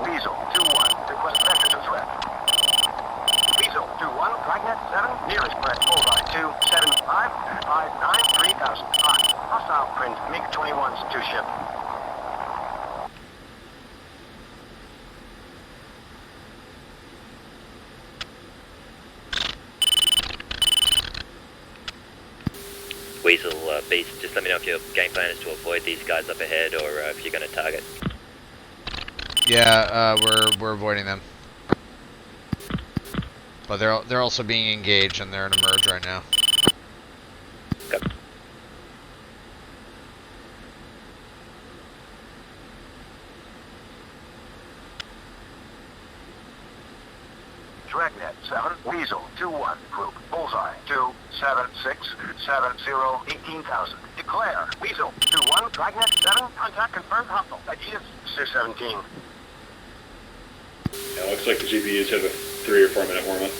Weasel 2-1, request vector to threat. Weasel 2-1, Dragnet 7, nearest threat, bullseye 275593000. Hostile print, MiG-21's 2-ship. Weasel Beast, just let me know if your game plan is to avoid these guys up ahead or if you're going to target. Yeah, we're avoiding them. But they're also being engaged and they're in a merge right now. Okay. Dragnet 7, Weasel 2-1, group, bullseye 27670 18,000. Declare, Weasel 2-1, Dragnet 7, contact confirmed hostile. Ideas 617. Yeah, looks like the GPUs have a 3 or 4 minute warm-up.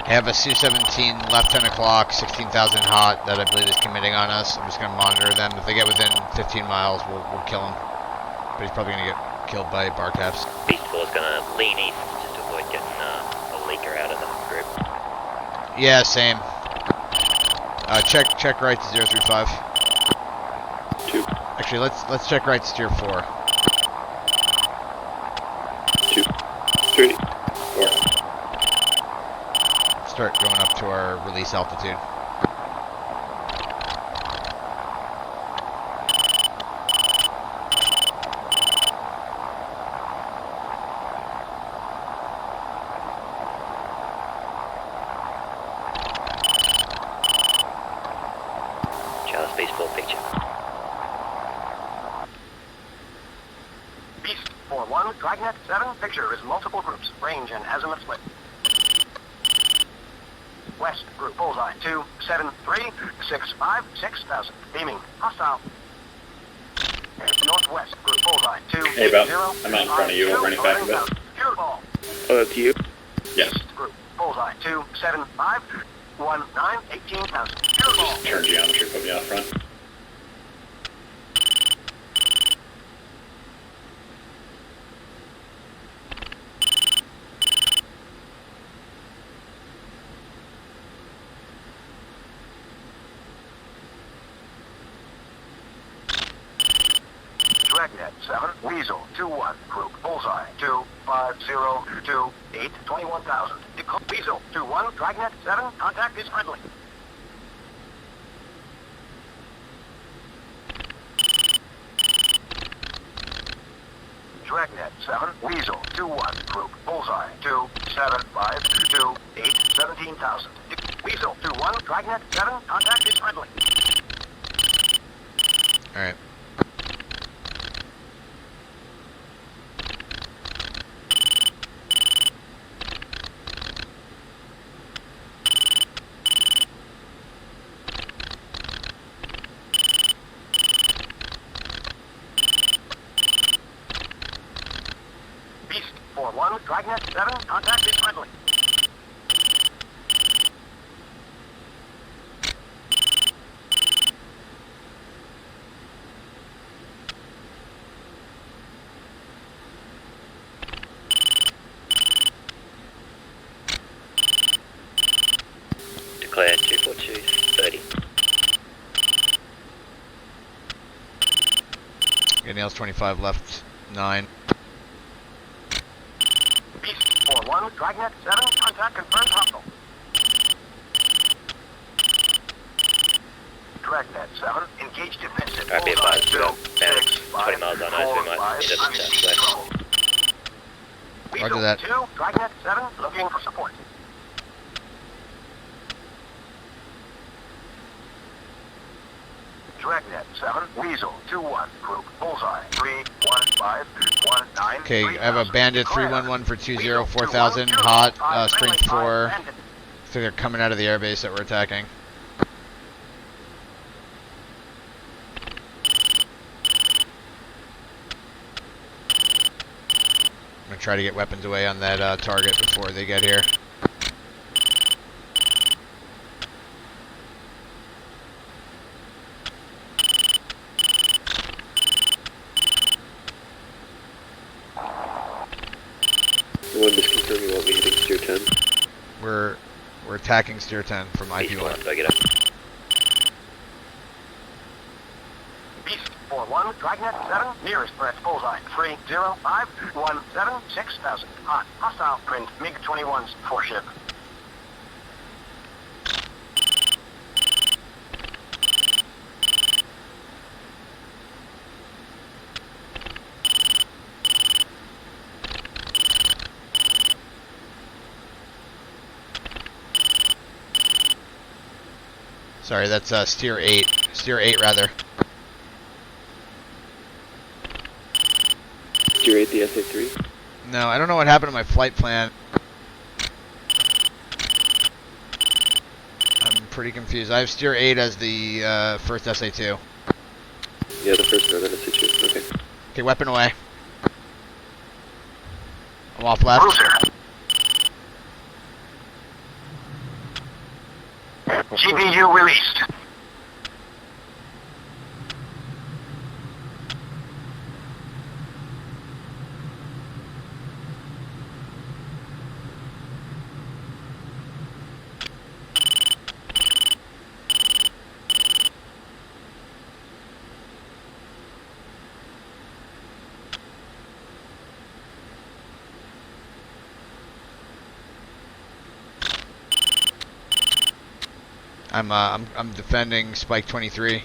I have a Su-17 left 10 o'clock, 16,000 hot that I believe is committing on us. I'm just going to monitor them. If they get within 15 miles, we'll kill him. But he's probably going to get killed by bar caps. Beast 4 is going to lean east just to avoid getting a leaker out of the group. Yeah, same. Check right to 035. 2. Actually, let's check right to Steer 4. 2. 3. 4. Start going up to our release altitude. Charles Beast 4 picture. Beast 4-1, Dragnet 7, picture is multiple groups, range and azimuth split. West group, bullseye 27365 6000. Beaming, hostile. Northwest group, bullseye 2. Hey, Bob, I'm not in front of you. We're running back a bit. Pure ball. Oh, that's you? Yes. East group, bullseye 27519 18,000. Pure ball. Just turn geometry, put me out front. Dragnet 7, Weasel 2-1, group, bullseye 25028 21,000. Weasel 2-1, Dragnet 7, contact is friendly. Dragnet 7, Weasel 2-1, group, bullseye 27528 17,000. Weasel 2-1, Dragnet 7, contact is friendly. Alright. Beast 4-1, Dragnet 7, contact is friendly. Declare 242 30. Nails 25 left 9. Beast 4-1, Dragnet 7, contact confirmed hostile. Dragnet 7, engaged defensive. Alright, be advised, we got Bullseye about 20 miles on us, we might hit it southwest. Roger that. 2, Dragnet 7, looking for support. Dragnet 7, Weasel 2-1, group, bullseye 31519. Okay, I have a Bandit 311 for 20 4000 hot, strength 4. I think they're coming out of the airbase that we're attacking. I'm gonna try to get weapons away on that target before they get here. attacking Steer 10 from Beast IP1. 1, go get him. Beast 4-1, Dragnet 7, nearest press bullseye 30517 6000. Hot, hostile print MiG-21's 4-ship. Sorry, that's Steer 8. Steer 8, rather. Steer 8, the SA-3. No, I don't know what happened to my flight plan. I'm pretty confused. I have Steer 8 as the first SA-2. Yeah, the first row, then SA-2. Okay. Okay, weapon away. I'm off left. Bruiser. GPU released. I'm defending Spike 23.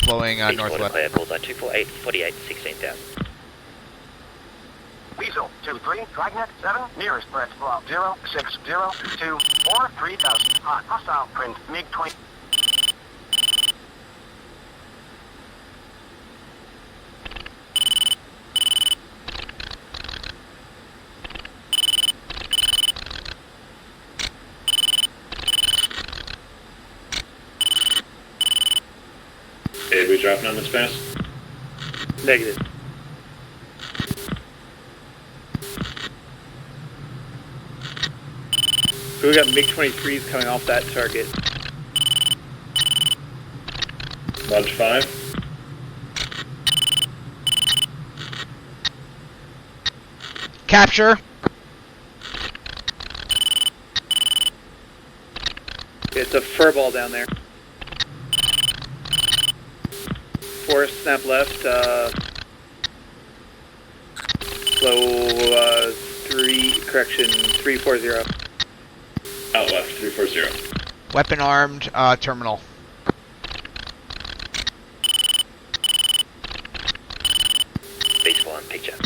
Flowing Beast 1 northwest. clear, bullseye 248, 48, 16,000. Weasel 2-3, Dragnet 7, nearest press block 06024 3000. Hot, hostile print MiG-20. Did we dropping on this pass? Negative. So we got MiG-23s coming off that target. Lodge 5. Capture. It's a furball down there. 4, snap left, slow, 340. Out left, 340. Weapon armed. Terminal. Beast 1, picture.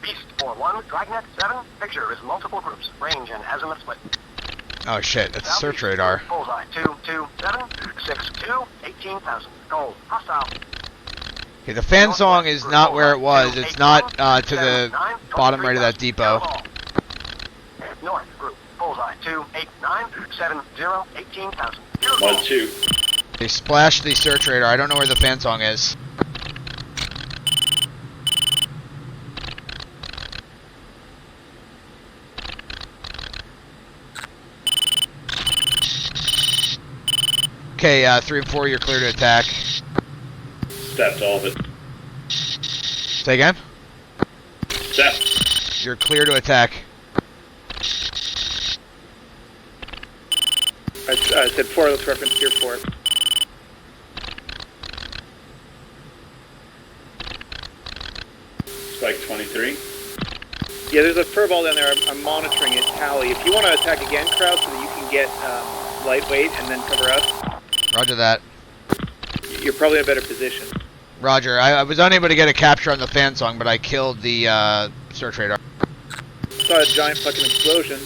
Beast 4-1, Dragnet 7, picture is multiple groups, range and azimuth split. Oh shit, that's a search radar. Bullseye 22762 18,000. Gold, hostile. Okay, the fan song is not where it was. It's not to the bottom right of that depot. North group, bullseye 28970 18,000. Lodge 2. They splashed the search radar. I don't know where the fan song is. Okay, 3 and 4, you're clear to attack. Stepped all of it. Say again? Stepped. You're clear to attack. I said 4, let's reference Tier 4. Spike 23. Yeah, there's a furball down there. I'm monitoring it, Tally. If you want to attack again, Kraus, so that you can get lightweight and then cover us, Roger that. you're probably in a better position. Roger. I was unable to get a capture on the fan song, but I killed the search radar. Saw a giant fucking explosion.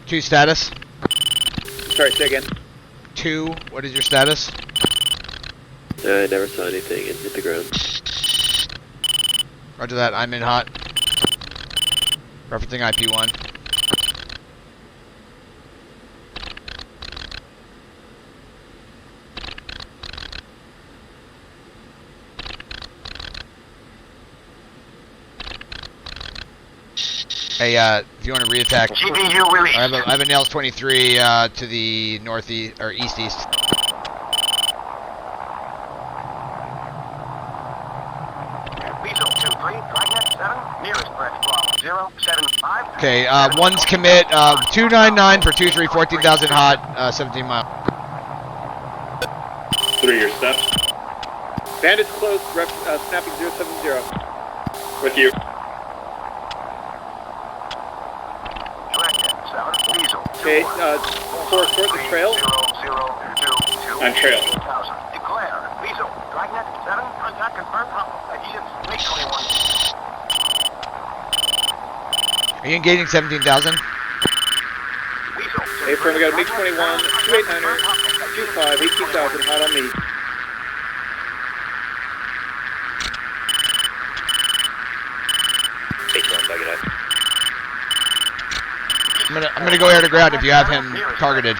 2 status. Sorry, say again. 2, what is your status? I never saw anything. It hit the ground. Roger that. I'm in hot. Referencing IP1. Hey, if you want to reattack, GPU released. I have a Nails 23 to the northeast or east. Weasel 2-3, Dragnet 7, 075. Okay, one's commit, 299 for 2-3, 14,000 hot, 17 mile. 3, your steps. Bandits close, snapping 070. With you. Dragnet 7. Weasel. Okay, 4 short the trail. 0022. I'm trail. 18,000. Declare. Weasel. Dragnet 7. Contact confirmed. Agents. MiG-21. Are you engaging 17,000? Weasel. Hey, firm, we got a MiG-21, 289er, 25, 18,000, hot on me. H1, bug it up. I'm gonna go air to ground if you have him targeted.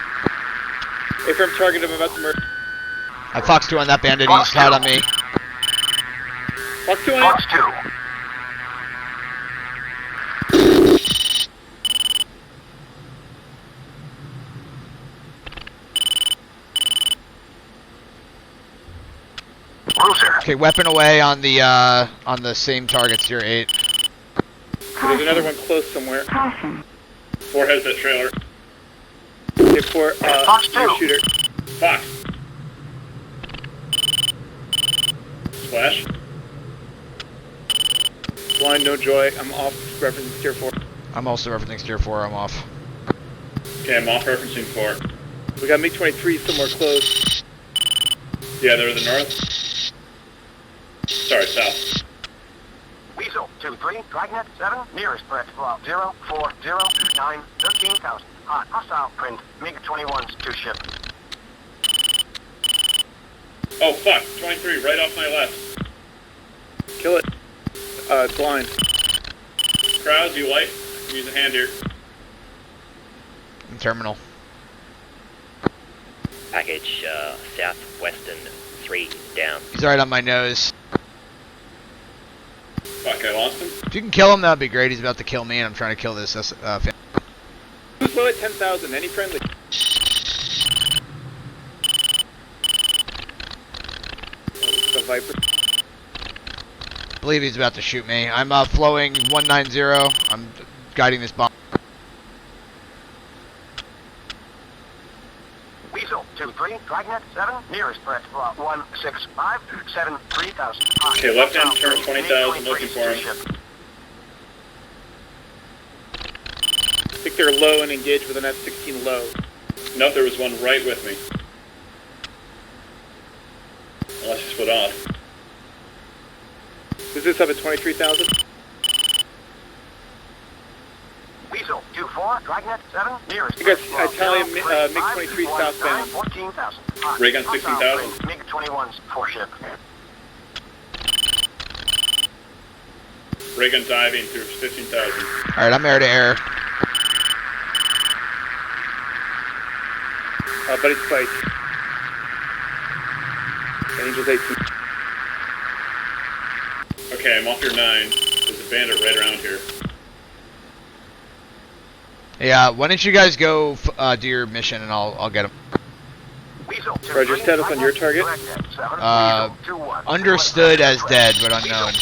Hey, firm, target him, about to murder. I Fox 2 on that bandit, he's hot on me. Fox 2 on Fox it. 2. Bruiser. Okay, weapon away on the same targets, tier 8. There's another one close somewhere. 4 heads that trailer. Okay, 4, Fox 2. your shooter. Fox. Splash. Blind, no joy, I'm off, reference tier 4. I'm also referencing tier 4, I'm off. Okay, I'm off referencing 4. We got MiG-23 somewhere close. Yeah, they're the north. Sorry, south. Weasel 2-3. Dragnet 7. Nearest threat block 040 13,000. Hot. Hostile print. MiG-21's 2 ship. Oh, fuck. 23, right off my left. Kill it. Blind. Crowds, you light? Use a hand here. In terminal. Package, southwestern 3 down. He's right on my nose. Fuck, I lost him. If you can kill him, that'd be great. He's about to kill me, and I'm trying to kill this. Who's low at 10,000? Any friendly? The Viper. I believe he's about to shoot me. I'm flowing 190. I'm guiding this bomb. Weasel 2-3. Dragnet 7. Nearest threat block 165 73,000. Okay, left hand turn 20,000, looking for him. I think they're low and engaged with an F-16 low. Nope, there was one right with me. Unless he split off. Is this up at 23,000? Weasel 2-4. Dragnet 7. Nearest You guys, threat block Italian, 035 MiG-23 southbound. 14,000. Ray gun 16,000. MiG-21's 4 ship. Ray gun diving through 15,000. Alright, I'm air to air. Buddy spike. Angels 18. Okay, I'm off your 9. There's a bandit right around here. Yeah, why don't you guys go do your mission, and I'll get him. Weasel Roger, status on your target? Understood as dead, but unknown.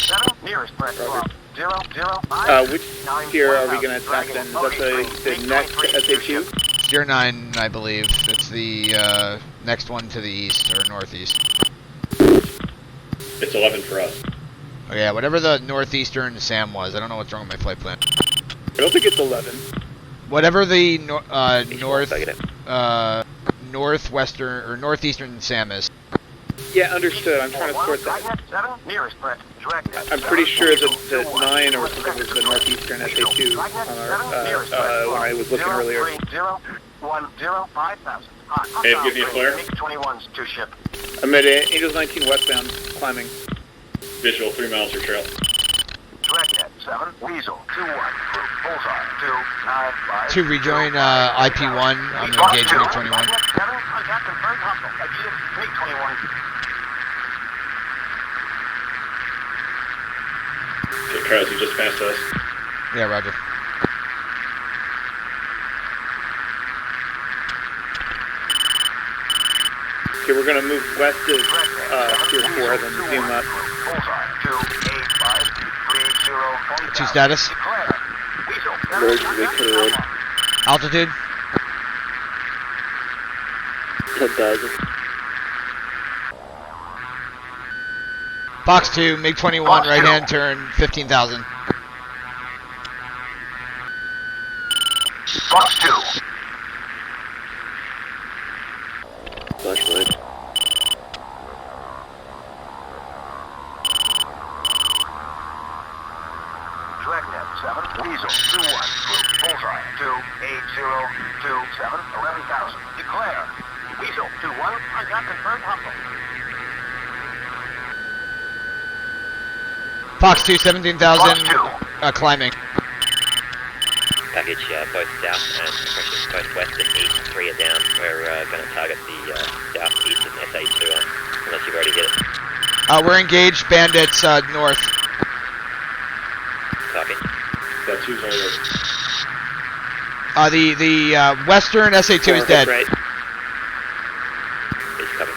Nearest threat block 005. Which tier are we going to attack then? Is that the next SA2? Tier 9, I believe. It's the next one to the east, or northeast. It's 11 for us. Oh yeah, whatever the northeastern SAM was. I don't know what's wrong with my flight plan. I don't think it's 11. Whatever the northwestern or northeastern SAM is. Yeah, understood. I'm trying to sort that. I'm pretty sure that the 9 or something was the northeastern SA2 on our, when I was looking earlier. Hey, give me a flare. MiG-21's 2 ship. I'm at Angels 19 westbound, climbing. Visual 3 miles or trail. Dragnet 7, Weasel 2-1, Bullseye 295. To rejoin IP1, I'm gonna engage MiG-21. Dragnet 7, contact confirmed hostile. Agent MiG-21. Okay, Krause, you just passed us. Yeah, roger. Okay, we're gonna move west of tier 4, then zoom up. Bullseye 285 30. Two status. Declare. North, make 21. Altitude? 10,000. Fox 2, MiG-21, Fox right 2. hand turn, 15,000. Fox 2. Flashlight. Dragnet 7, Weasel 2-1, group bullseye 2-8-0-2-7, 11,000. Declare. Weasel 2-1, contact confirmed hostile. Fox 2, 17,000, Fox 2. climbing. Package both south and both west and east. 3 are down. We're going to target the south, east, and SA2 on, unless you've already hit it. We're engaged, bandits, north. Copy. That's who's over. The western SA2 is dead. Right. Is coming.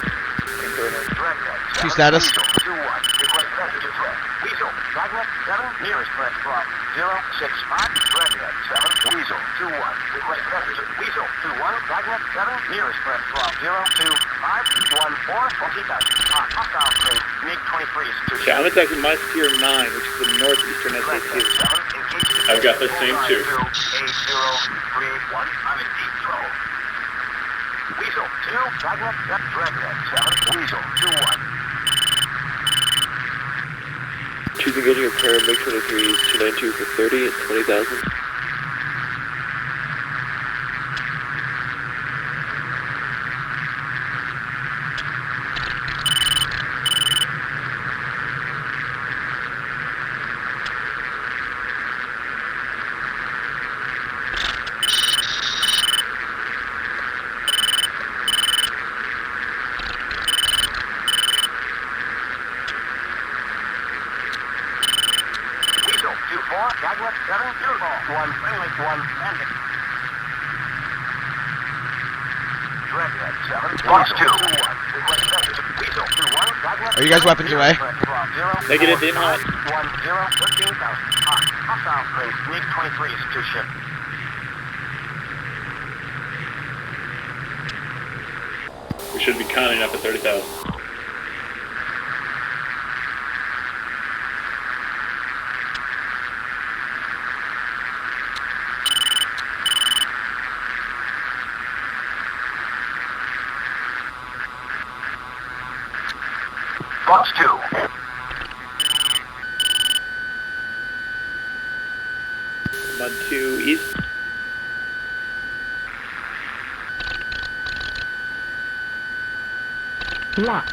Dragnet 7, Two status. Weasel 2-1, request message of threat. Weasel, Dragnet 7, nearest threat block 065. Dragnet 7, Weasel 2-1, request message of Weasel 2-1, Dragnet 7, nearest threat block 02514, 20,000. Hostile print, MiG-23 is 2. Yeah, I'm attacking my Tier 9, which is the northeastern SA2. I've got the same too. 8031, I'm in deep trouble. Weasel 2, Dragnet 7, Weasel 2-1. Choose engaging a pair of MiG-23s 292 for 30 at 20,000. Dragnet 7, Furball 1, friendly 1, landing. Dragnet 7, Fox 2, 1, request message of Weasel 2-1, Dragnet. Are you guys weapons away? Negative, in hot. 13,000. Hostile print, MiG-23 is 2 ship. We should be counting up at 30,000. Fox 2. Mud 2 east. Lock.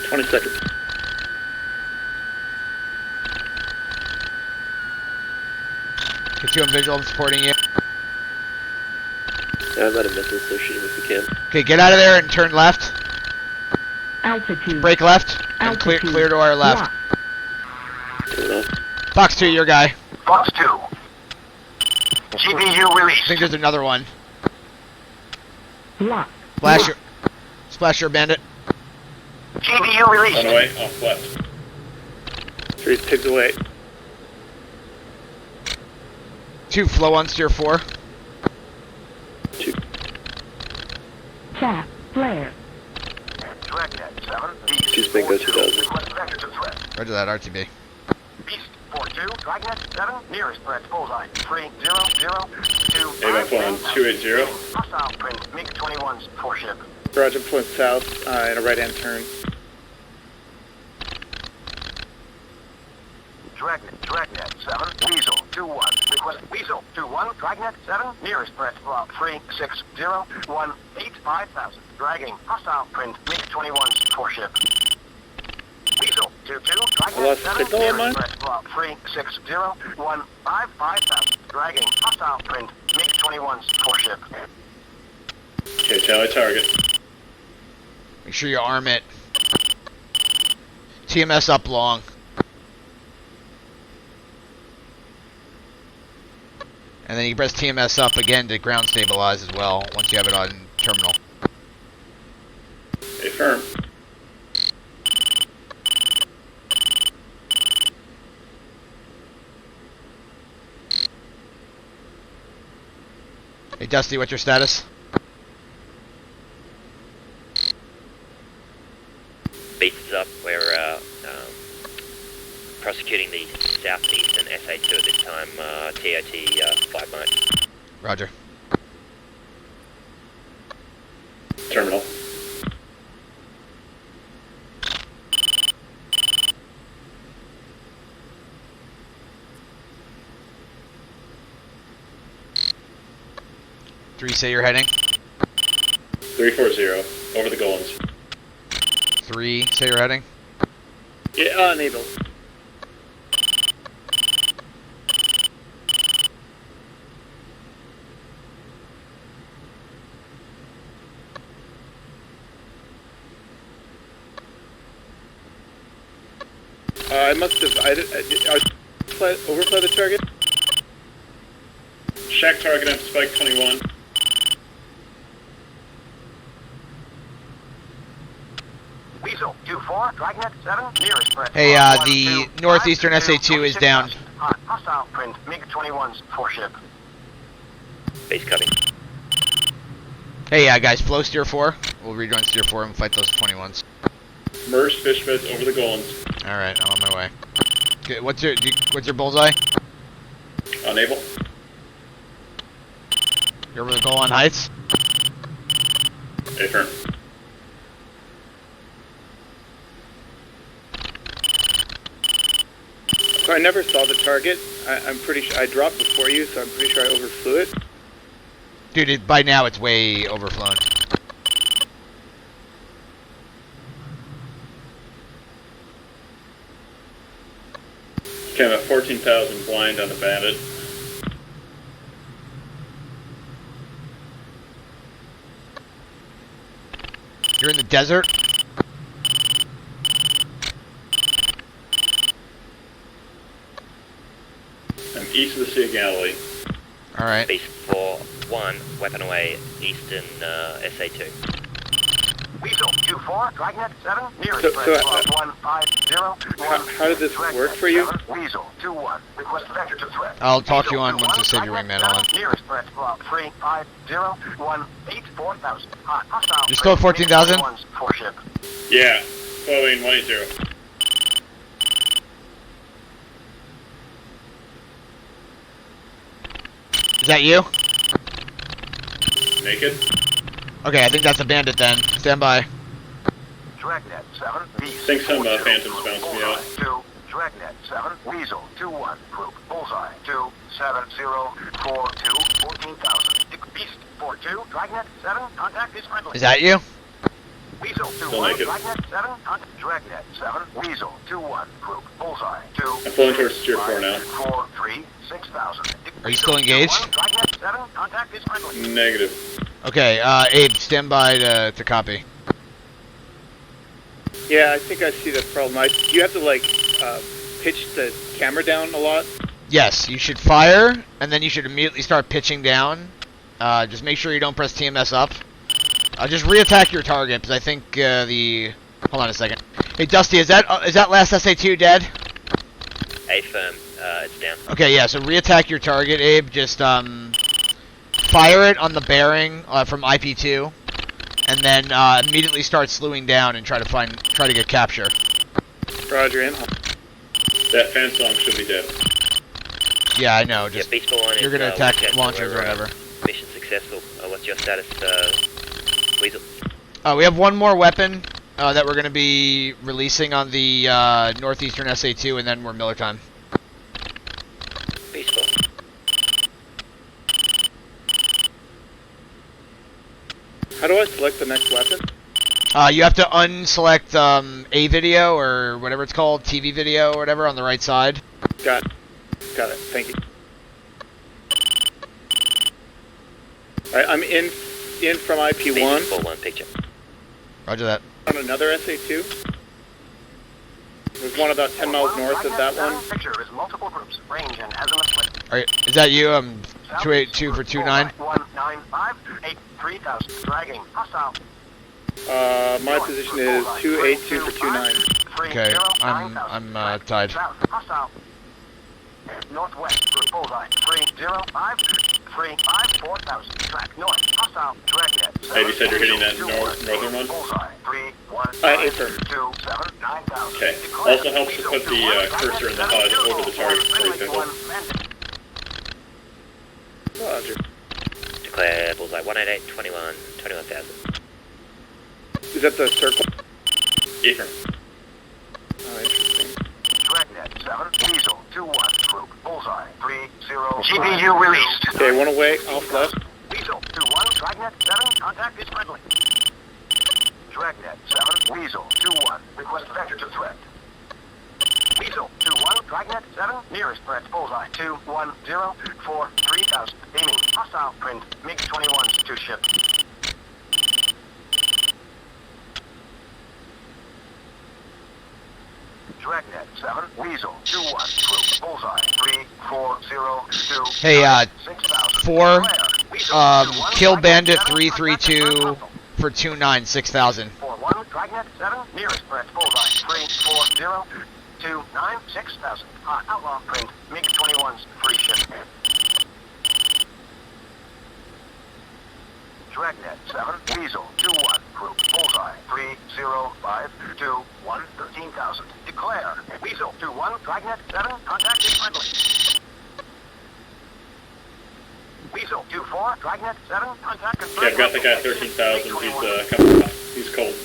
20 seconds. Get you on visual, I'm supporting you. Yeah, I've got a missile, so shoot him if we can. Okay, get out of there and turn left. Altitude. Break left. And clear to our left. Turn off. Fox 2, your guy. Fox 2. GBU I released. think there's another one. Lock. Splash your bandit. GBU On released. the way, off left. 3 pigs away. 2 flow on steer 4. 2. Chaff. Flare. Dragnet 7, Beast. Choose Bingo 4-2, 2000. request message of threat. Roger that, RTB. Beast 4-2, Dragnet 7, nearest threat bullseye 3-0-0-2. AVAC 1, 280. Hostile print, MiG-21's 4 ship. Garage, I'm pulling south in a right-hand turn. Dragnet 7, Weasel 2-1, request Weasel 2-1, Dragnet 7, nearest threat block 3-6-0-1-8-5,000. Dragging, hostile print, MiG-21's 4 ship. Weasel 2-2, Dragnet Lost 7, signal on mine? nearest threat block 3-6-0-1-5-5,000. Dragging, hostile print, MiG-21's 4 ship. Okay, tally target. Make sure you arm it. TMS up long. And then you press TMS up again to ground stabilize as well, once you have it on terminal. Stay firm. Hey, Dusty, what's your status? Beast is up. We're prosecuting the southeastern SA2 at this time. TOT 5 miles. Roger. Terminal. Three, say you're heading. 340, over the Golans. 3, say you're heading. Yeah, unable. I must have. I overfly the target. Shack target on Spike 21. Weasel 2-4, Dragnet 7, nearest press. Hey, One, the two, northeastern five, SA2 two, is six, down. Hostile print MiG-21's 4-ship. Base copy. Hey, guys, flow steer 4. We'll rejoin steer 4 and fight those 21s. MERS fish feds over the Golans. Alright, I'm on my way. Okay, what's your bullseye? Unable. You're over the Golan Heights? Affirm. So I never saw the target. I'm pretty sure I dropped before you, so I'm pretty sure I overflew it. Dude, by now it's way overflown. Okay, I'm at 14,000 blind on the Bandit. You're in the desert? I'm east of the Sea of Galilee. Alright. Base 4-1, weapon away, eastern SA2. Weasel 2-4, Dragnet 7, nearest So- press. so, 150. how did this work for you? Weasel 2-1, request vector to threat. I'll talk you Weasel on once 2-1, you save your Dragnet wingman, 7, on. nearest press. 350-184,000. Hostile. You're still at 14,000? 4-ship. Yeah, following 180. Is that you? Naked. Okay, I think that's a bandit then. Stand by. Dragnet 7, Beast. Think some, 40, Phantoms Group bounced me out. Bullseye 2, Dragnet 7, Weasel 2-1, Group Bullseye 27042, 14,000. Beast 4-2, Dragnet 7, contact is friendly. Is that you? Weasel Still 2-1, naked. Dragnet 7, contact Dragnet 7, Weasel 2-1, Group Bullseye 2. I'm flowing towards Tier 4 now. 4-3, 6,000. Are you still engaged? Dragnet 7, contact is friendly. Negative. Okay, Abe, stand by to copy. Yeah, I think I see the problem. You have to like pitch the camera down a lot. Yes, you should fire, and then you should immediately start pitching down. Just make sure you don't press TMS up. Just reattack your target, because I think Hold on a second. Hey, Dusty, is that last SA2 dead? Affirm, it's down. Okay, yeah, so reattack your target, Abe. Just, fire it on the bearing from IP2, and then immediately start slewing down and try to get capture. Roger, in. That fan song should be dead. Yeah, I know. Just Beast 4-1 you're gonna is, attack Winchester, launchers or we're, whatever. Mission successful. What's your status, Weasel? We have one more weapon that we're gonna be releasing on the northeastern SA2, and then we're Miller time. Beast 4. How do I select the next weapon? You have to unselect A video or whatever it's called, TV video or whatever on the right side. Got it. Thank you. Alright, I'm in from IP1 Beast 4-1 picture. Roger that. on another SA2. There's one about 10 miles north of that one. Picture is multiple groups, range and azimuth split. Is that you? 282 for 29. 195, 3,000. Dragging. Hostile. My position is 282 for 29. Okay, I'm tied. Hostile. Northwest, group bullseye, 305, 35, 4000, track north, hostile, dragnet, Hey, you said you're hitting that 7, northern one? bullseye, 315, affirm. 27, 9000. Okay. Declare, Also helps to put the cursor in the HUD over the target so you can hold. Roger. Declare bullseye 188, 21, 21,000. Is that the circle? Affirm. Oh, interesting. Dragnet 7, Weasel 21, group bullseye 30. GPU released. Okay, one away, off left. Weasel 21, Dragnet 7, contact is friendly. Dragnet 7, Weasel 21, request vector to threat. Weasel 21, Dragnet 7, nearest threat bullseye 210, 3000. Aiming, hostile print, MiG-21s to ship. Dragnet 7, Weasel 21, group bullseye 3402. Hey, 6000. 4, Weasel 21, kill Dragnet bandit 7, 332 for 29, 6,000. 41, Dragnet 7, nearest threat bullseye 340, 29, 6,000. Outlaw print, MiG-21s, free ship. Dragnet 7, Weasel 21, group bullseye 30521, 13,000. Declare, Weasel 21, Dragnet 7, contact is friendly. Weasel 24, Dragnet 7, contact confirmed. Yeah, I've got the guy 13,000. He's coming up. He's cold.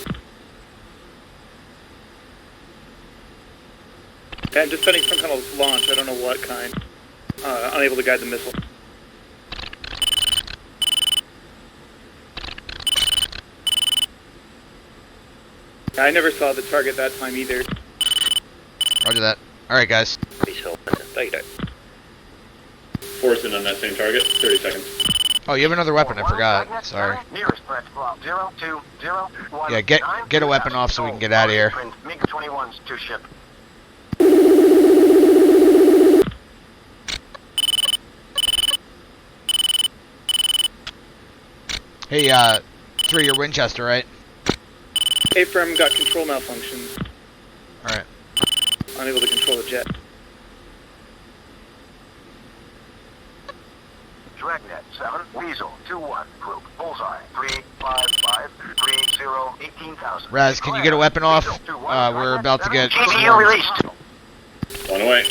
Yeah, I'm just sending some kind of launch, I don't know what kind. Unable to guide the missile. I never saw the target that time either. Roger that. Alright, guys. Visual. There you go. Force in on that same target. 30 seconds. Oh, you have another weapon, I 41, forgot. Dragnet Sorry. 7, nearest threat block 02019. Yeah, get a weapon off so we can get out of here. Print, MiG-21s to ship. Hey, 3, your Winchester, right? A-firm got control malfunctions. Alright. Unable to control the jet. Dragnet 7, Weasel 21, group bullseye 35530, 18,000. Raz, can you get a weapon off? We're about to get... GPU released. One away.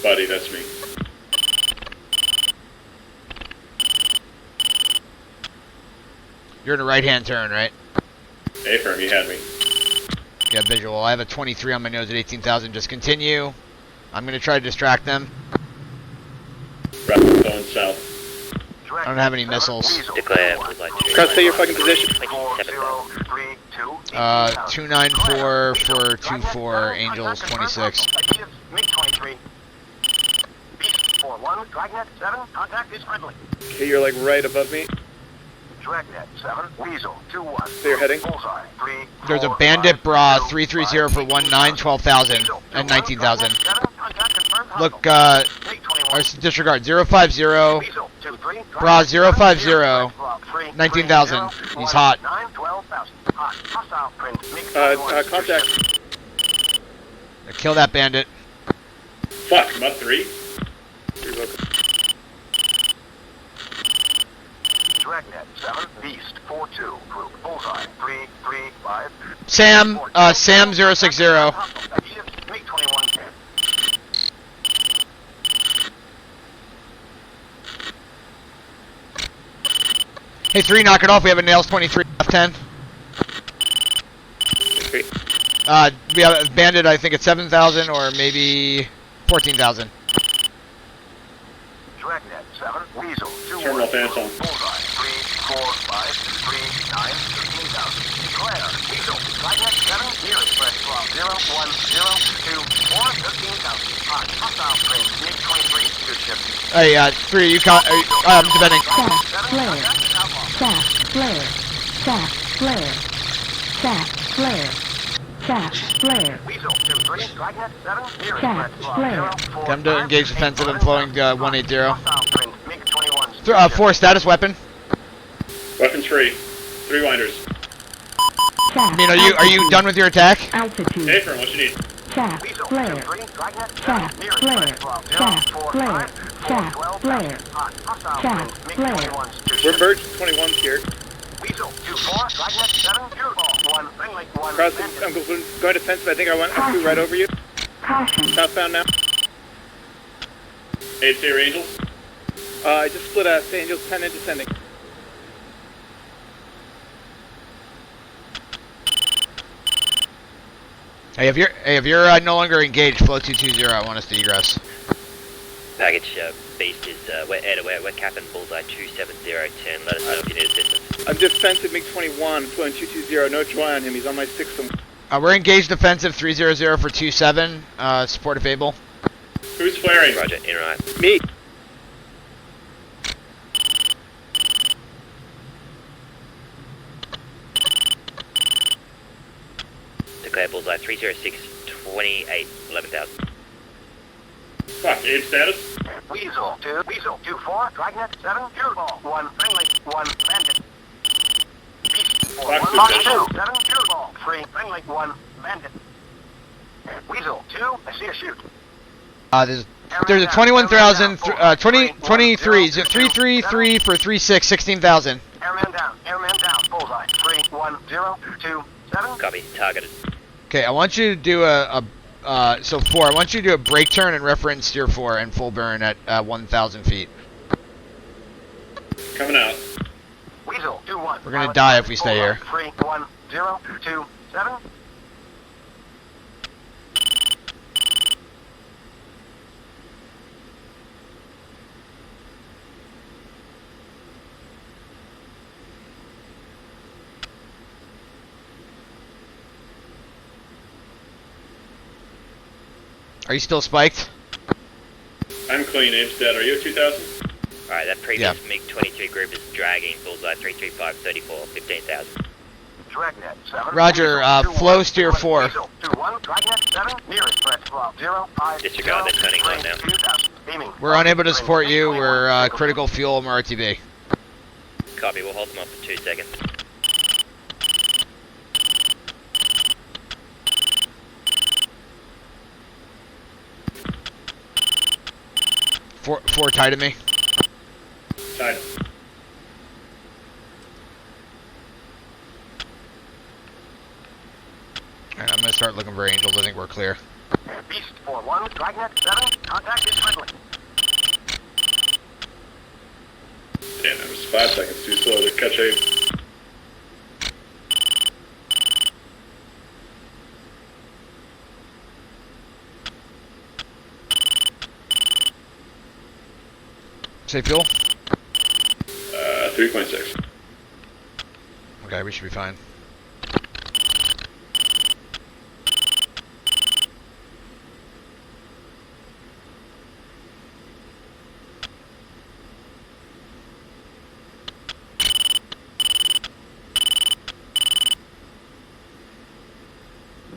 Buddy, that's me. You're in a right-hand turn, right? Affirm, you had me. Yeah, visual. I have a 23 on my nose at 18,000. Just continue. I'm going to try to distract them. Rapid going south. I don't have any missiles. Declare bullseye 2. Cross, say your fucking position. 27,000. 294 for 24, Angels 26. MiG-23. Beast 41, Dragnet 7, contact is friendly. Okay, you're like right above me. Dragnet 7, Weasel 21. So you're heading? Bullseye 3. There's a Bandit Bra 330 for 19, 12,000, and 19,000. Look, disregard 050, Bra 050, 19,000. He's hot. Contact. Kill that bandit. Fuck, Mud 3? Dragnet 7, Beast 42, group bullseye 335. Sam 060. MiG-21. Hey, 3, knock it off. We have a Nails 23 left 10. We have a bandit, I think it's 7,000 or maybe 14,000. Dragnet 7, Weasel 2. Terminal Phantom. Bullseye 34539, 13,000. Declare, Weasel, Dragnet 7, nearest threat block 01024, 13,000. Hostile print, MiG-23 to ship. Hey, 3, you I'm defending. Sap, flare. Sap, flare. Sap, flare. Sap, flare. Weasel 23, Dragnet 7, nearest Sap, threat block flare. 045. Come to engage defensive. I'm flowing 180. Hostile print, MiG-21s to ship. 4, status weapon. Weapons free. 3 winders. Sap, I mean, are you done with your attack? altitude. Affirm, what you need? Shaft Weasel, flare. 2-3, Dragnet, 7, Shaft nearest flare. press 12, 0, Shaft 4, flare. 5, 4, Shaft 12, flare. hot, hostile Shaft wind, flare. MiG-21s, 2 We're ships. Birch 21's here. Weasel, 2-4, Dragnet, 7, Furball, 1, Friendly, 1, Crossing, Bandit. I'm going defensive. I think I flew right over you. Caution. Southbound now. 8-0 Angels. I just split Angels 10 and descending. Hey, if you're no longer engaged, flow 220. I want us to egress. Package Beast is we're capping bullseye 27010. Let us know if you need assistance. I'm defensive MiG-21, flowing 220. No dry on him. He's on my 6th. We're engaged defensive 300 for 27. Support if able. Who's flaring? Roger, in right. Me. Declare bullseye 30628 11,000. Fuck, Abe status? Weasel, 2-4, Dragnet, 7, Furball, 1, Friendly, 1, Bandit. Beast, 4, 1, Fox Fox 2, 2. 7, Furball, 3, Friendly, 1, Bandit. Weasel, 2, I see a shoot. There's a 21,000, 23, 333 for 36, 16,000. Airman down, bullseye, 3, 1, 0, 2, 7. Copy, targeted. Okay, I want you to do so 4, I want you to do a brake turn and reference steer 4 and full burn at 1,000 feet. Coming out. Weasel, 2, 1. We're gonna die if we stay here. 3, 1, 0, 2, 7. Are you still spiked? I'm clean, Abe's dead. Are you at 2,000? Alright, that previous MiG-22 group is dragging bullseye 335 34 15,000. Dragnet, 7. Roger, Weasel, 2, flow 1, steer 4. Weasel, 2, 1, Dragnet, 7, nearest press 12, 0, 5, Disregard, they're turning on now. 2,000, beaming. We're unable to support you. We're critical fuel RTB. Copy, we'll hold them up for 2 seconds. Four tied to me. Tied. Alright, I'm gonna start looking for angels. I think we're clear. Beast, 4, 1, Dragnet, 7, contact is friendly. Damn, that was 5 seconds too slow to catch Abe. Safe fuel? 3.6. Okay, we should be fine.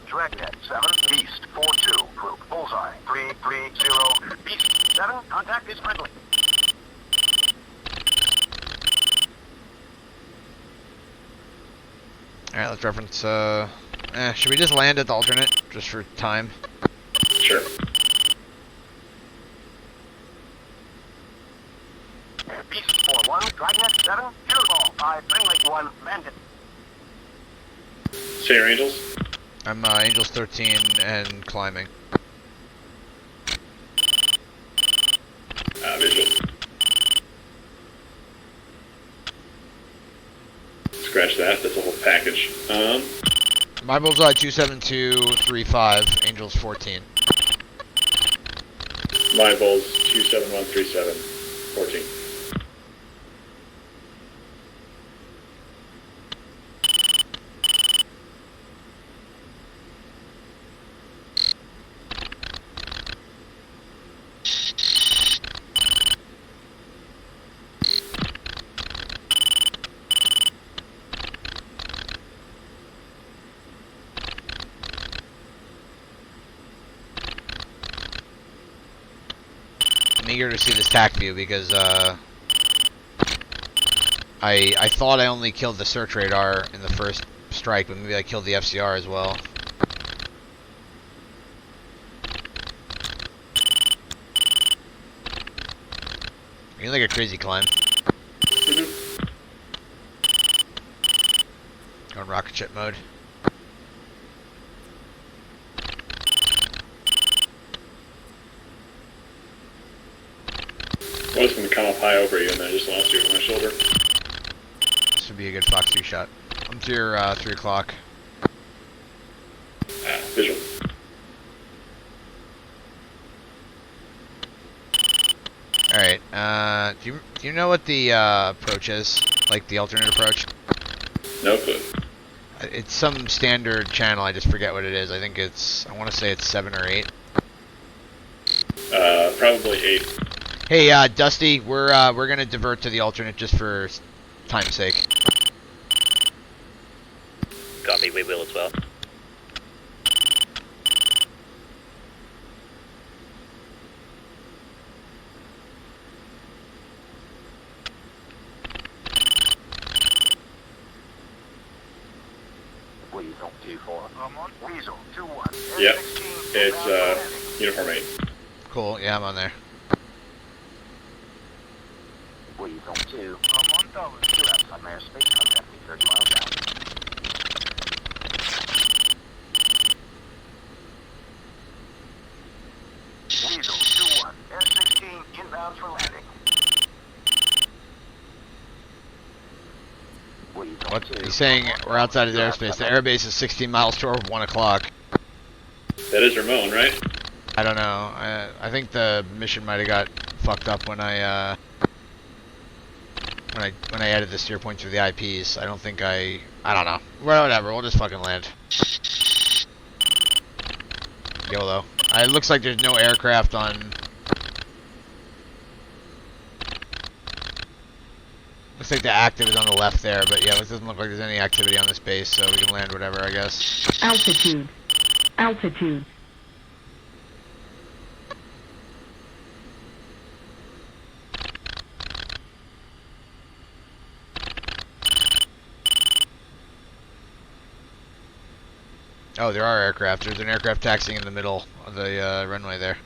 Dragnet, 7, Beast, 4, 2, group, bullseye, 3, 3, 0, Beast, 7, contact is friendly. Alright, let's reference, should we just land at the alternate, just for time? Sure. Beast, 4, 1, Dragnet, 7, Furball, 5, friendly, 1, Bandit. Say your Angels. I'm Angels 13 and climbing. Visual. Scratch that, that's a whole package. My bullseye 27235, Angels 14. My Bulls 27137, 14. I'm eager to see this TAC view because I thought I only killed the search radar in the first strike, but maybe I killed the FCR as well. You like a crazy climb. On rocket ship mode. I was going to come up high over you and then I just lost you on my shoulder. This would be a good Fox 2 shot. I'm to your 3 o'clock. Visual. Alright, do you know what the approach is? Like the alternate approach? No clue. It's some standard channel, I just forget what it is. I think it's, I want to say it's 7 or 8. Probably 8. Hey, Dusty, we're gonna divert to the alternate just for time's sake. Copy, we will as well. Weasel 2-4. I'm on. Weasel 2-1. Yep. It's uniform 8. Cool, yeah, I'm on there. Weasel 2. I'm on double. 2 outside my airspace. Contact me 30 miles out. Weasel 2-1. Air 16 inbound for landing. Weasel What? 2. He's saying we're outside of the airspace. The airbase is 16 miles toward 1 o'clock. That is Ramon, right? I don't know. I think the mission might have got fucked up when I added the steer points for the IPs. I don't think I don't know. Well, whatever. We'll just fucking land. YOLO. It looks like there's no aircraft on. Looks like the active is on the left there, but yeah, it doesn't look like there's any activity on this base, so we can land whatever, I guess. Altitude. Altitude. Oh, there are aircraft. There's an aircraft taxiing in the middle of the runway there.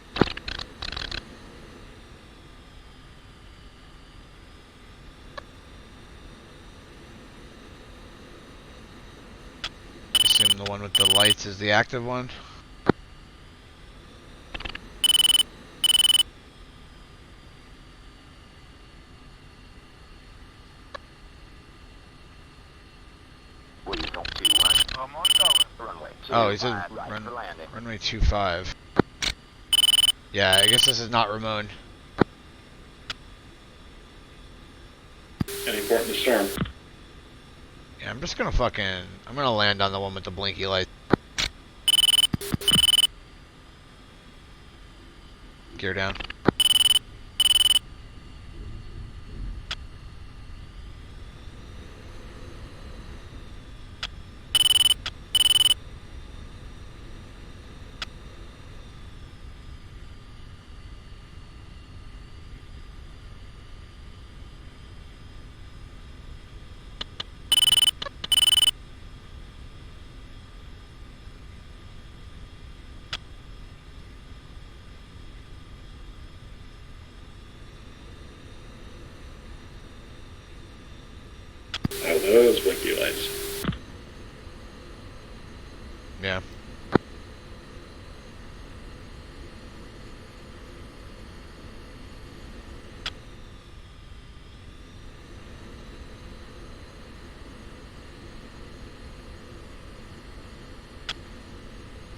Assume the one with the lights is the active one. Weasel 2-1. I'm on double. Runway 2. Oh, he said right for landing. runway 25. Yeah, I guess this is not Ramon. Any port in the storm. Yeah, I'm just gonna I'm gonna land on the one with the blinky light. Gear down. Oh, those blinky lights. Yeah.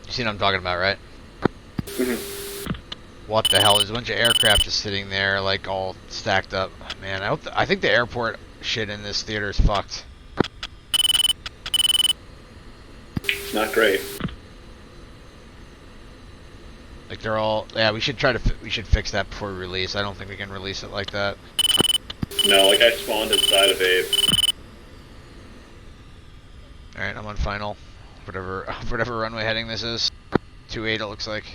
You see what I'm talking about, right? What the hell? There's a bunch of aircraft just sitting there, like, all stacked up. Man, I think the airport shit in this theater is fucked. It's not great. Like, they're all... Yeah, we should fix that before we release. I don't think we can release it like that. No, like I spawned inside of Abe. Alright, I'm on final. Whatever runway heading this is. 28 it looks like.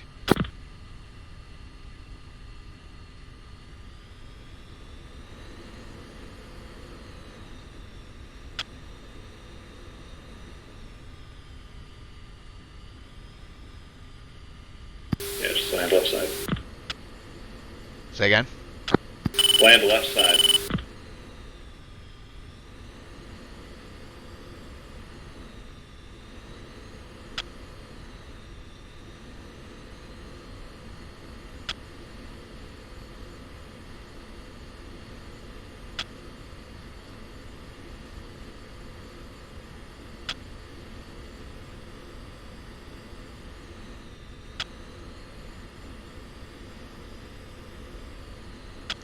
Yeah, just land left side. Say again? Land left side.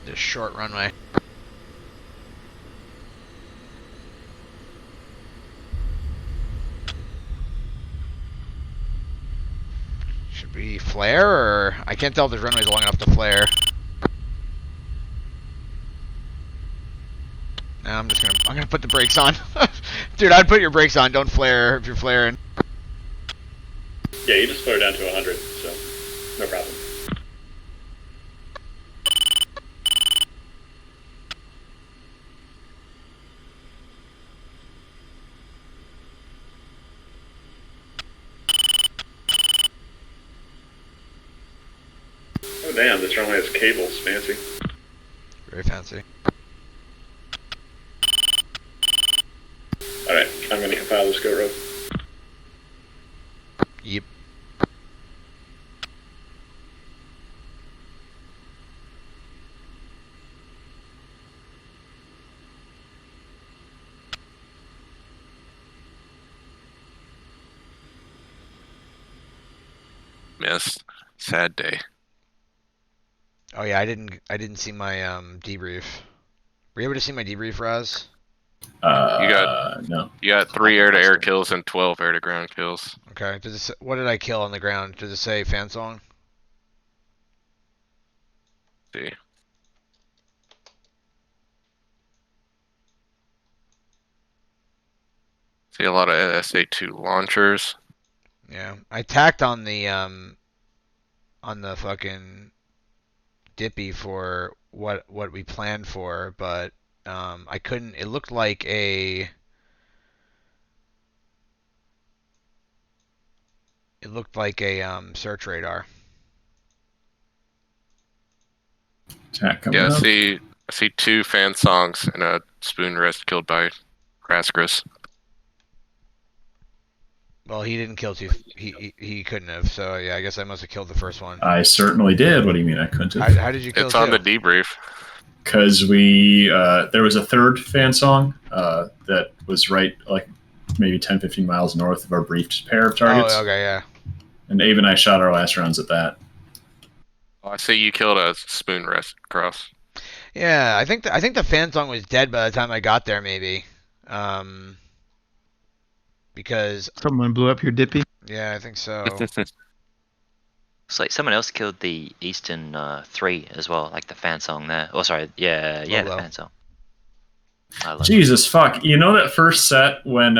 This short runway. Should we flare, or I can't tell if this runway's long enough to flare. No, I'm gonna put the brakes on. Dude, I'd put your brakes on. Don't flare if you're flaring. Yeah, you just flare down to 100, so no problem. Oh damn, this runway has cables, fancy. Very fancy. Alright, I'm gonna compile this go rope. Yep. Missed. Sad day. Oh yeah, I didn't see my debrief. Were you able to see my debrief, Raz? No. You got 3 air-to-air kills and 12 air-to-ground kills. Okay. What did I kill on the ground? Does it say fan song? See. See a lot of SA2 launchers. Yeah, I tacked on the fucking Dippy for what we planned for, but I couldn't. It looked like a. It looked like a search radar. Yeah, I see 2 fan songs and a spoon rest killed by Crascris. Well, he didn't kill 2. He couldn't have. So yeah, I guess I must have killed the first one. I certainly did. What do you mean I couldn't have? How did you kill It's 2? on the debrief. Because there was a third fan song that was right, like, maybe 10-15 miles north of our briefed pair of targets. Oh, okay, yeah. And Abe and I shot our last rounds at that. Oh, I see you killed a spoon rest cross. Yeah, I think the fan song was dead by the time I got there, maybe. Because someone blew up your Dippy. Yeah, I think so. It's like someone else killed the Eastern 3 as well, like the fan song there. Oh, sorry, yeah, the fan song. Jesus fuck! You know that first set when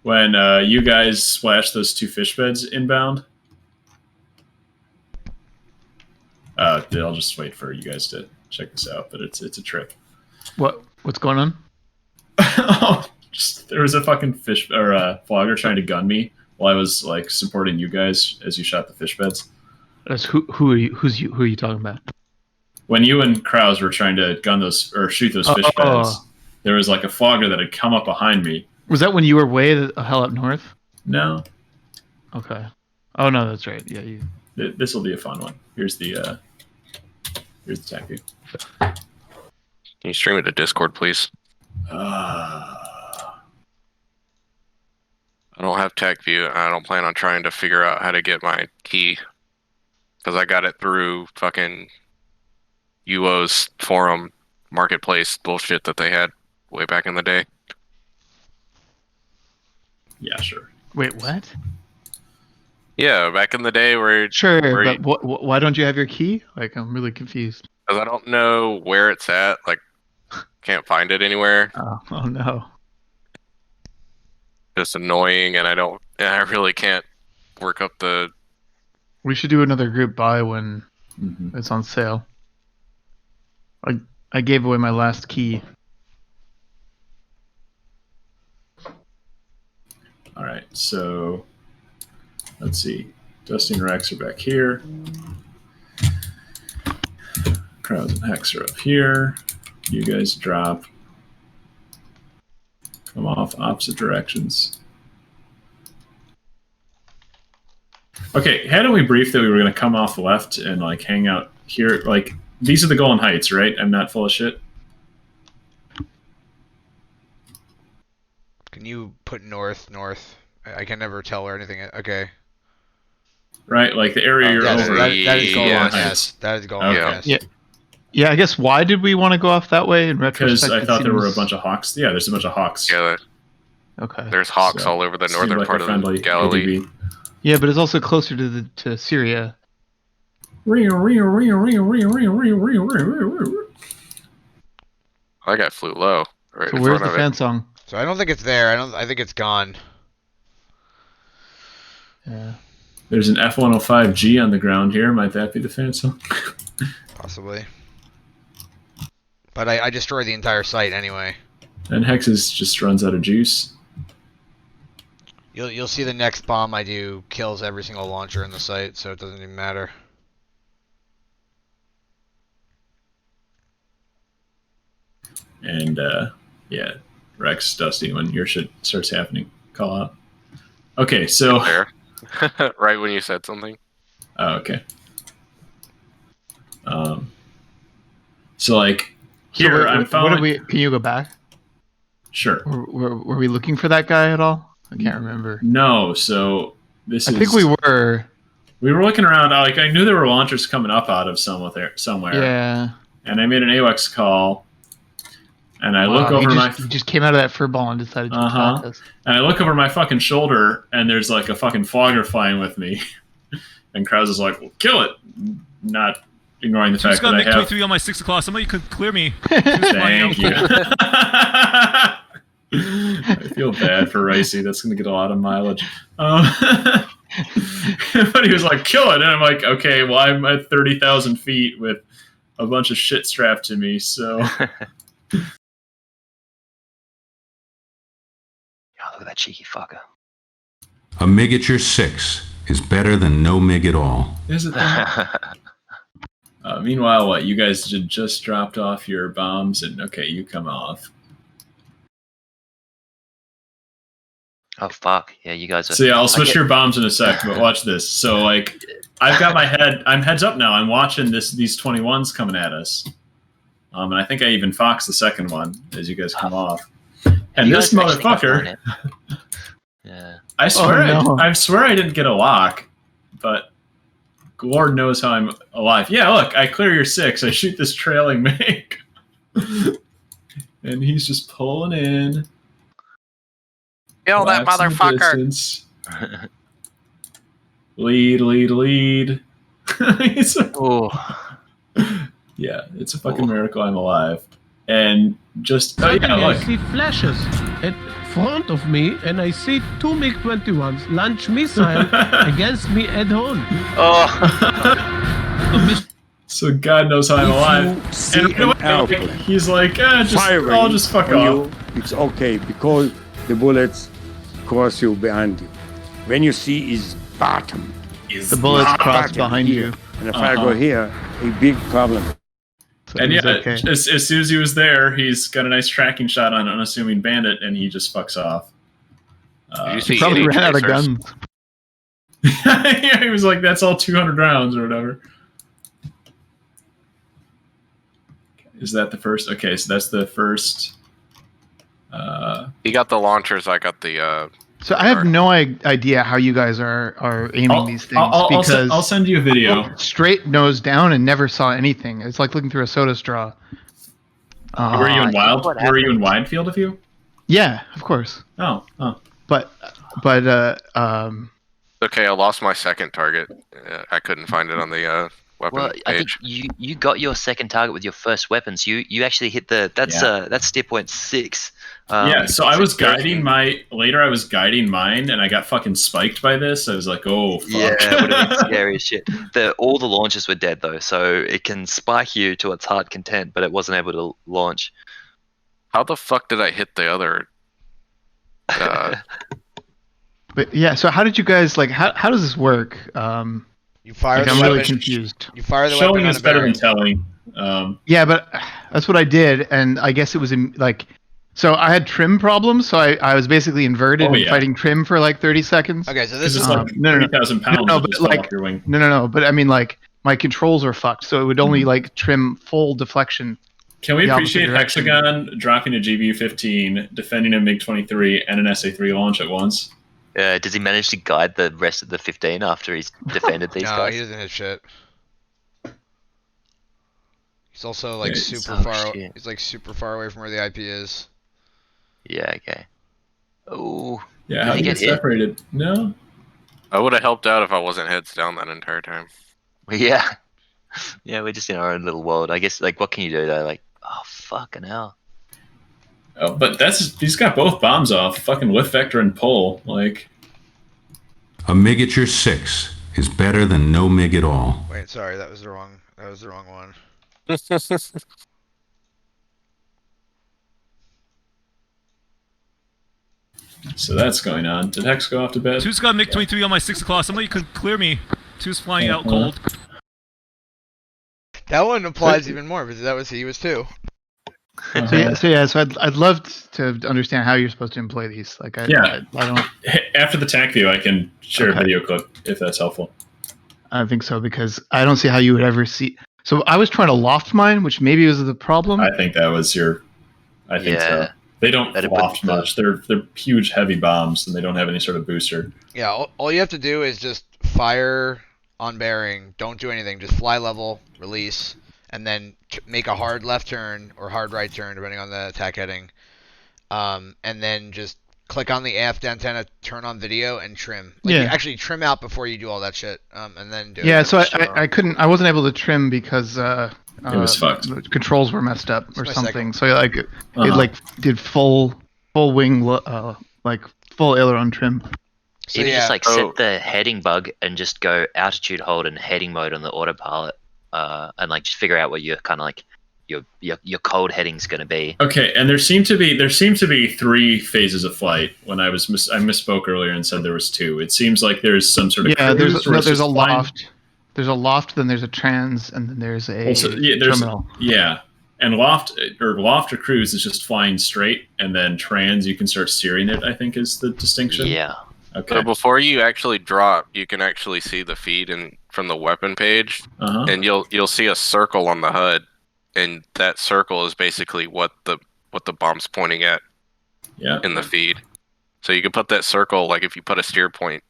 when you guys splashed those 2 fish beds inbound? I'll just wait for you guys to check this out, but it's a trick. What's going on? There was a fucking fish or a flogger trying to gun me while I was like supporting you guys as you shot the fish beds. Who are you talking about? When you and Krause were trying to gun those or shoot those fish beds, there was like a flogger that had come up behind me. Was that when you were way the hell up north? No. Okay. Oh no, that's right. Yeah, This will be a fun one. Here's the tech view. Can you stream it to Discord, please? I don't have tech view. I don't plan on trying to figure out how to get my key because I got it through fucking UO's forum marketplace bullshit that they had way back in the day. Yeah, sure. Wait, what? Yeah, back in the day where but why don't you have your key? Like, I'm really confused. Because I don't know where it's at. Like, can't find it anywhere. Oh no. Just annoying, and I really can't work up the. We should do another group buy when it's on sale. I gave away my last key. All right, so let's see. Dusty and Rex are back here. Crowds and Hex are up here. You guys drop. Come off opposite directions. Okay, hadn't we briefed that we were going to come off left and like hang out here? Like, these are the Golden Heights, right? I'm not full of shit. Can you put north? I can never tell or anything. Okay. Right, like the area you're over. That is Golden Yes. Heights. That is Golden Okay. Heights. Yeah. Yeah, I guess why did we want to go off that way in Because retrospect? I thought it there were a seems- bunch of hawks. Yeah, there's a bunch of hawks. Yeah, Okay. there's hawks So, all over the seemed northern like part a of friendly the Galilee. ADB. Yeah, but it's also closer to Syria. That guy flew low. Right So in where's front the of fan song? So I don't think it's there. I think it's gone. Yeah. There's an F-105G on the ground here. Might that be the Phantom? Possibly. But I destroyed the entire site anyway. And Hexes just runs out of juice. You'll see the next bomb I do kills every single launcher in the site, so it doesn't even matter. And yeah, Rex, Dusty, when your shit starts happening, call out. Okay, so There. Right when you said something. oh, okay. So like here, So I'm what following. did we? Can you go back? Sure. Were we looking for that guy at all? I can't remember. No, so this I is. think we were. We were looking around. Like I knew there were launchers coming up out of somewhere. Yeah. And I made an AWACS call. And I Wow, look over he just came out of that fur ball and decided to attack us. And I look over my fucking shoulder, and there's like a fucking fogger flying with me. And Krause is like, well, kill it. Not ignoring the fact that I have... on my 6 o'clock. Somebody could clear me. Thank you. I feel bad for Ricey. That's going to get a lot of mileage. But he was like, kill it. And I'm like, okay, well, I'm at 30,000 feet with a bunch of shit strapped to me, so... Look at that cheeky fucker. A MiG at your 6 is better than no MiG at all. Is it that? Meanwhile, what? You guys just dropped off your bombs, and okay, you come off. Oh fuck! Yeah, you guys are. So yeah, I'll switch your bombs in a sec, but watch this. So like, I've got my head. I'm heads up now. I'm watching these 21s coming at us. And I think I even foxed the second one as you guys come off. And You this guys actually got motherfucker. Yeah. I swear, Oh, no. I swear I didn't get a lock, but Lord knows how I'm alive. Yeah, look, I clear your 6. I shoot this trailing MiG, and he's just pulling in. Kill that Laps in the motherfucker. distance. Lead. He's like, Oh. yeah, it's a fucking miracle I'm alive. And just oh yeah, I look. see flashes in front of me, and I see 2 MiG-21s launch missile against me at home. Oh. So God knows how I'm alive. And he's like, I'll just fuck off. It's okay because the bullets cross you behind you. When you see his bottom, The bullets cross behind you. and if I go here, a big problem. So And it was yeah, okay. as soon as he was there, he's got a nice tracking shot on an unassuming bandit, and he just fucks off. You see He probably any ran out of tracers? guns. Yeah, he was like, that's all 200 rounds or whatever. Is that the first? Okay, so that's the first. He got the launchers. I got the. So I have no idea how you guys are aiming these things because I'll send you a video. I looked straight nose down and never saw anything. It's like looking through a soda straw. Were you in wide field of view? Yeah, of course. Oh. But Okay, I lost my second target. I couldn't find it on the weapon Well, I think page. you got your second target with your first weapons. You actually hit that's steer point 6. Yeah, so I was 613. I was guiding mine, and I got fucking spiked by this. I was like, oh, fuck. Yeah, it would have been scary as shit. All the launches were dead though, so it can spike you to its heart content, but it wasn't able to launch. How the fuck did I hit the other? but yeah, so how did you guys like? How does this work? You fire like, the I'm weapon. really confused. You fire the Showing weapon on is a better than bearing. telling. Yeah, but that's what I did, and I guess it was like, so I had trim problems, so I was basically inverted and fighting trim for like 30 seconds. Okay, so this is like 30,000 pounds. No, but like your wing. no, but I mean like my controls were fucked, so it would only like trim full deflection. Can we appreciate Hexagon dropping a GBU-15, defending a MiG-23 and an SA-3 launch at once? Does he manage to guide the rest of the 15 after he's defended these guys? No, he doesn't hit shit. He's also like super far. He's like super far away from where the IP is. Yeah. Okay. Oh. Yeah. How do you get separated? No. I would have helped out if I wasn't heads down that entire time. Yeah. Yeah, we're just in our own little world. I guess. Like, what can you do though? Like, oh fucking hell. Oh, but he's got both bombs off. Fucking lift vector and pull. Like. A MiG at your 6 is better than no MiG at all. Wait, sorry, that was the wrong one. So that's going on. Did Hex go off to bed? Two's got MiG-23 on my 6 o'clock. Somebody could clear me. Two's flying out cold. That one applies even more because he was 2. So I'd love to understand how you're supposed to employ these. Like, I don't. After the tank view, I can share a video clip if that's helpful. I think so, because I don't see how you would ever see. So I was trying to loft mine, which maybe was the problem. I think that was your. I think so. They don't loft much. They're huge, heavy bombs, and they don't have any sort of booster. Yeah, all you have to do is just fire on bearing. Don't do anything. Just fly level, release, and then make a hard left turn or hard right turn, depending on the attack heading. And then just click on the aft antenna, turn on video, and trim. You actually trim out before you do all that shit, and then do it. Yeah, so I wasn't able to trim because it was fucked. The controls were messed up or something. So like it like did full wing like full aileron trim. So you just like set the heading bug and just go altitude hold and heading mode on the autopilot, and like just figure out what your kind of like your cold heading's going to be. Okay, and there seemed to be 3 phases of flight. When I misspoke earlier and said there was 2. It seems like there's some sort of there's a loft. There's a loft, then there's a trans, and then there's a terminal. Yeah, and loft or cruise is just flying straight, and then trans you can start steering it. I think is the distinction. Yeah. Okay. So before you actually drop, you can actually see the feed from the weapon page, and you'll see a circle on the HUD, and that circle is basically what the bomb's pointing at. Yeah. In the feed, so you can put that circle, like if you put a steer point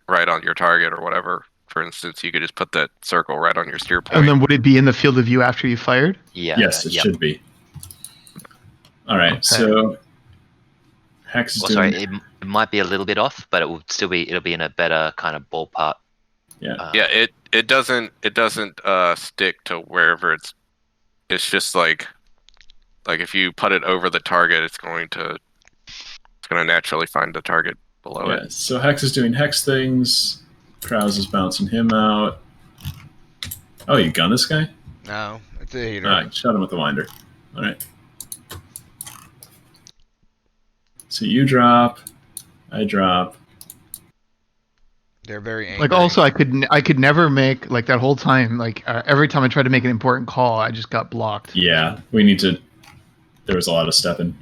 right on your target or whatever. For instance, you could just put that circle right on your steer point. And then would it be in the field of view after you fired? Yeah. Yes, it should be. All right, so Hex is doing... Sorry, it might be a little bit off, but it'll be in a better kind of ballpark. Yeah. It doesn't stick to wherever it's just like if you put it over the target, it's going to naturally find the target below it. So Hex is doing Hex things. Krause is bouncing him out. Oh, you gun this guy? No, it's a heater. Alright, shot him with the winder. Alright. So you drop, I drop. They're very angry. Like also, I could never make like that whole time. Like every time I tried to make an important call, I just got blocked. Yeah, we need to. There was a lot of stepping.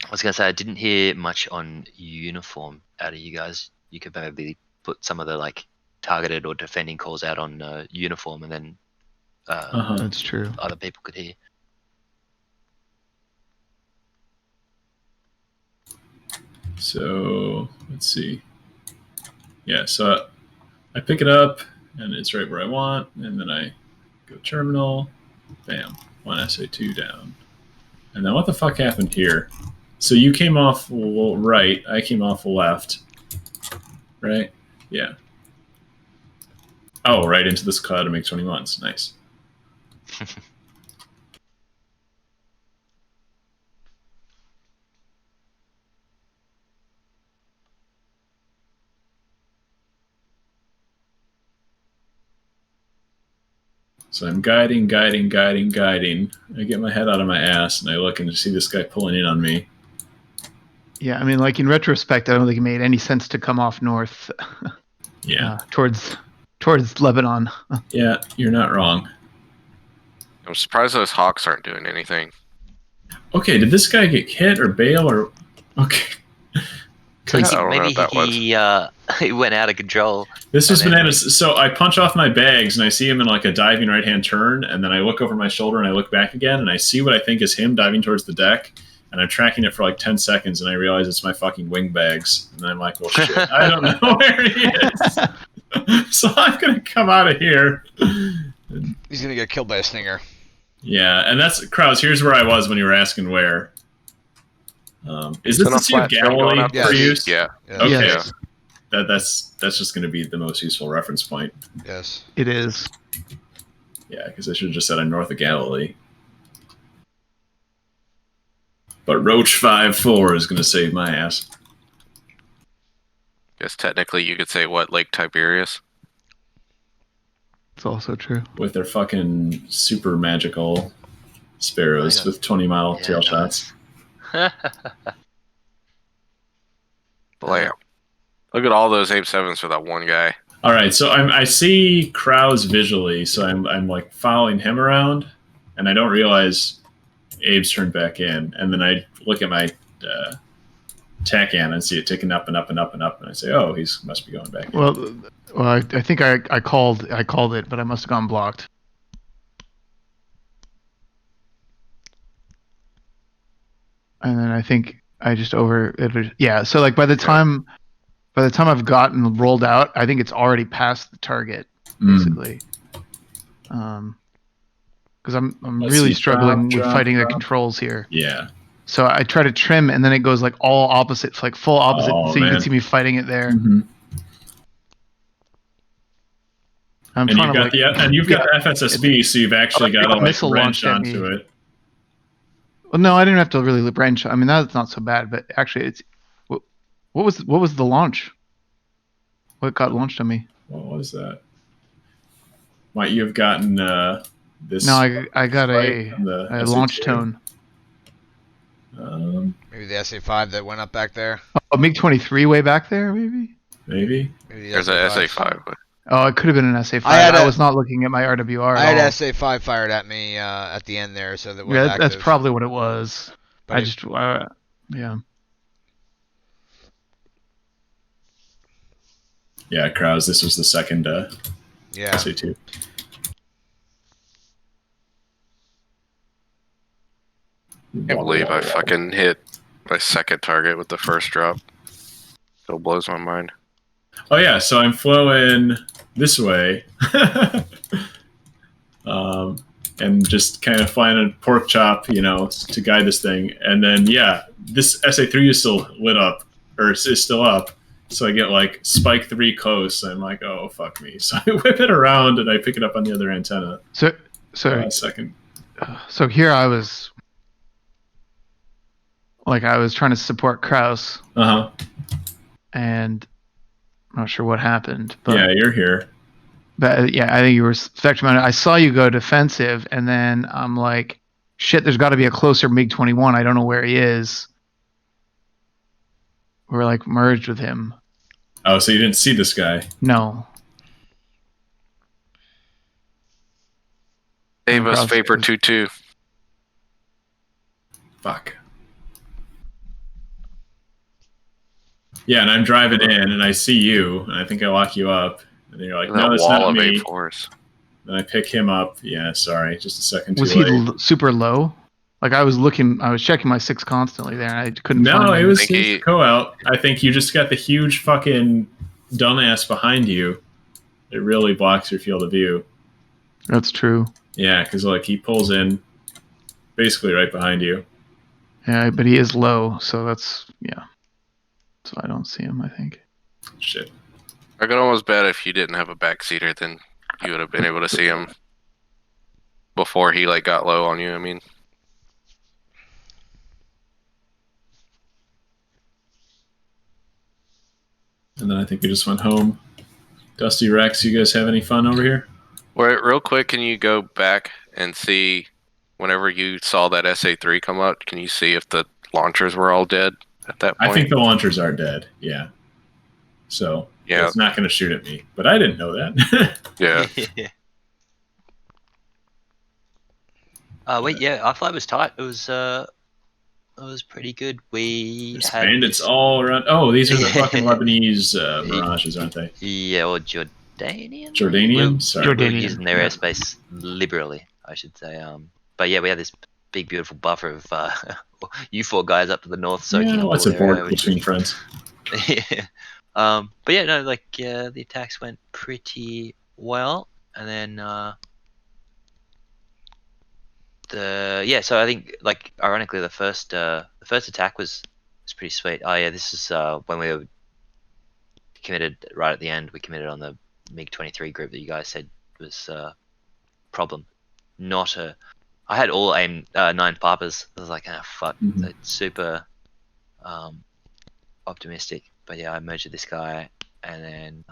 I was gonna say I didn't hear much on uniform out of you guys. You could maybe put some of the like targeted or defending calls out on uniform, and then that's true. Other people could hear. So let's see. Yeah, so I pick it up and it's right where I want, and then I go terminal, bam, 1 SA2 down. And then what the fuck happened here? So you came off right, I came off left, right? Yeah. Oh, right into this cloud of MiG-21s. Nice. So I'm guiding. I get my head out of my ass, and I look and see this guy pulling in on me. Yeah, I mean, like in retrospect, I don't think it made any sense to come off north. Yeah. Towards Lebanon. Yeah, you're not wrong. I'm surprised those Hawks aren't doing anything. Okay, did this guy get hit or bail or... Okay. Maybe he went out of control. This was bananas. So I punch off my bags and I see him in like a diving right-hand turn, and then I look over my shoulder and I look back again and I see what I think is him diving towards the deck, and I'm tracking it for like 10 seconds and I realize it's my fucking wing bags, and then I'm like, well shit, I don't know where he is. So I'm gonna come out of here. He's gonna get killed by a stinger. Yeah, and that's Kraus. Here's where I was when you were asking where. Is this the Sea of Galilee for use? Yeah. Okay. Yes. That's just going to be the most useful reference point. Yes. It is. Yeah, because I should have just said I'm north of Galilee. But Roach 5-4 is going to save my ass. Guess technically you could say what, Lake Tiberius? It's also true. With their fucking super magical sparrows with 20-mile tail shots. Blam. Look at all those Ape 7s for that one guy. All right, so I see Kraus visually, so I'm like following him around, and I don't realize Abe's turned back in, and then I look at my TACAN and see it ticking up and up and up and up, and I say, oh, he must be going back in. Well, I think I called it, but I must have gone blocked. And then I think I just yeah. So like by the time I've gotten rolled out, I think it's already past the target basically. Because I'm really struggling with fighting the controls here. Yeah. So I try to trim, and then it goes like all opposite, like full opposite. Oh, so you can see me fighting it there. Mm-hmm. And you've got the FSSB, so you've actually got to like wrench onto it. Well, no, I didn't have to really wrench. I mean, that's not so bad, but actually, it's what was the launch? What got launched on me? What was that? Might you have gotten this? No, I got a launch tone. Maybe the SA-5 that went up back there. A MiG-23 way back there, maybe. Maybe there's an SA-5. Oh, it could have been an SA-5. I was not looking at my RWR. I had SA-5 fired at me at the end there, so that was active. That's probably what it was. But yeah. Yeah, Kraus, this was the second SA-2. I can't believe I fucking hit my second target with the first drop. Still blows my mind. Oh yeah, so I'm flowing this way, and just kind of flying a pork chop, to guide this thing. And then this SA-3 is still lit up, or is still up. So I get like spike 3 close. I'm like, oh fuck me. So I whip it around and I pick it up on the other antenna. So second. So here I was. Like I was trying to support Kraus. And I'm not sure what happened. But, yeah, you're here. But yeah, I think you were Spectrum. I saw you go defensive, and then I'm like, shit, there's got to be a closer MiG-21. I don't know where he is. We're like merged with him. Oh, so you didn't see this guy? No. Davis Vapor 2-2. Fuck. Yeah, and I'm driving in, and I see you, and I think I lock you up, and then you're like, "No, that's not me." Then I pick him up. Yeah, sorry, just a second too late. Was he super low? Like I was checking my 6 constantly there, and I couldn't find him. No, it was co-out. I think you just got the huge fucking dumbass behind you. It really blocks your field of view. That's true. Yeah, because like he pulls in, basically right behind you. Yeah, but he is low, so that's So I don't see him, I think. Shit. I could almost bet if you didn't have a backseater, then you would have been able to see him before he got low on you, I mean. And then I think we just went home. Dusty Rex, you guys have any fun over here? Well, real quick, can you go back and see whenever you saw that SA-3 come up, can you see if the launchers were all dead at that point? I think the launchers are dead, yeah. So it's not going to shoot at me. But I didn't know that. Yeah. Our flight was tight. It was pretty good. There's bandits all around. Oh, these are the fucking Lebanese Mirages, aren't they? Yeah, or Jordanian. Jordanian? Sorry. We're using their airspace liberally, I should say. But yeah, we had this big, beautiful buffer of you four guys up to the north soaking. Yeah, let's support between friends. Yeah. But yeah, no, like the attacks went pretty well, and then so I think, like, ironically, the first attack was pretty sweet. Oh yeah, this is when we were committed right at the end. We committed on the MiG-23 group that you guys said was problem. I had all aim 9 Papas. I was like, fuck, that's super optimistic. But yeah, I merged with this guy, and then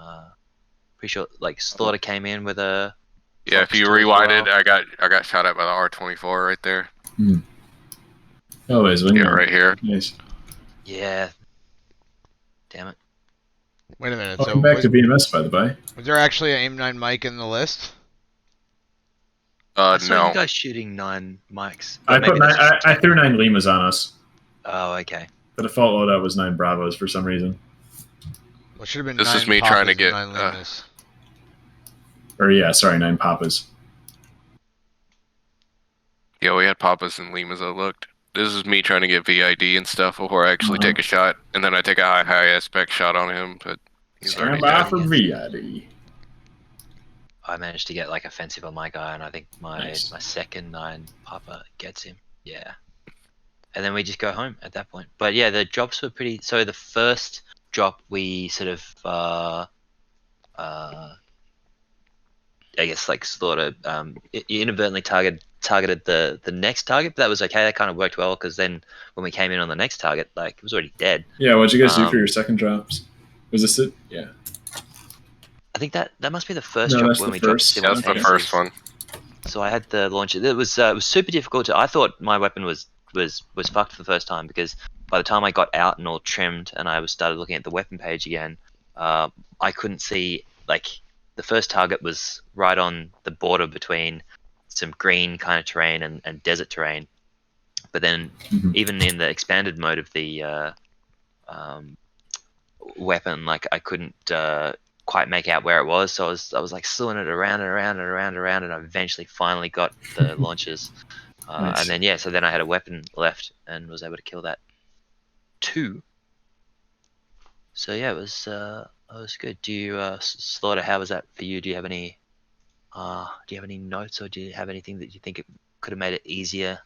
pretty sure like Slaughter came in with a. Yeah, if you rewind it, I got shot at by the R-24 right there. Oh, is it? Yeah, right here. Nice. Yeah. Damn it. Wait a minute. Welcome back to BMS, by the way. Was there actually an AIM-9 mic in the list? I saw No. you guys shooting 9 mics. I threw 9 Limas on us. Oh, okay. The default loadout was 9 Bravos for some reason. Well, should have been. This 9 is me Papas trying to and get. 9 Limas. Or yeah, sorry, 9 Papas. Yeah, we had Papas and Limas that looked. This is me trying to get VID and stuff before I actually take a shot, and then I take a high aspect shot on him, but he's already Stand by dead. for VID. I managed to get like offensive on my guy, and I think my second 9 Papa gets him. Yeah. And then we just go home at that point. But yeah, the drops were pretty. So the first drop, we sort of, I guess, like, sort of inadvertently targeted the next target, but that was okay. That kind of worked well, because then when we came in on the next target, like, it was already dead. Yeah, what'd you guys do for your second drops? Was this it? Yeah. I think that must be the first drop when we dropped. That's the first one. So I had the launcher. It was super difficult I thought my weapon was fucked for the first time, because by the time I got out and all trimmed and I started looking at the weapon page again, I couldn't see, like, the first target was right on the border between some green kind of terrain and desert terrain. But then even in the expanded mode of the weapon, like, I couldn't quite make out where it was. So I was like slewing it around and around and around and around, and I eventually finally got the launchers. Nice. And then, so then I had a weapon left and was able to kill that too. So yeah, it was good. Do you, Slaughter, how was that for you? Do you have any notes, or do you have anything that you think it could have made it easier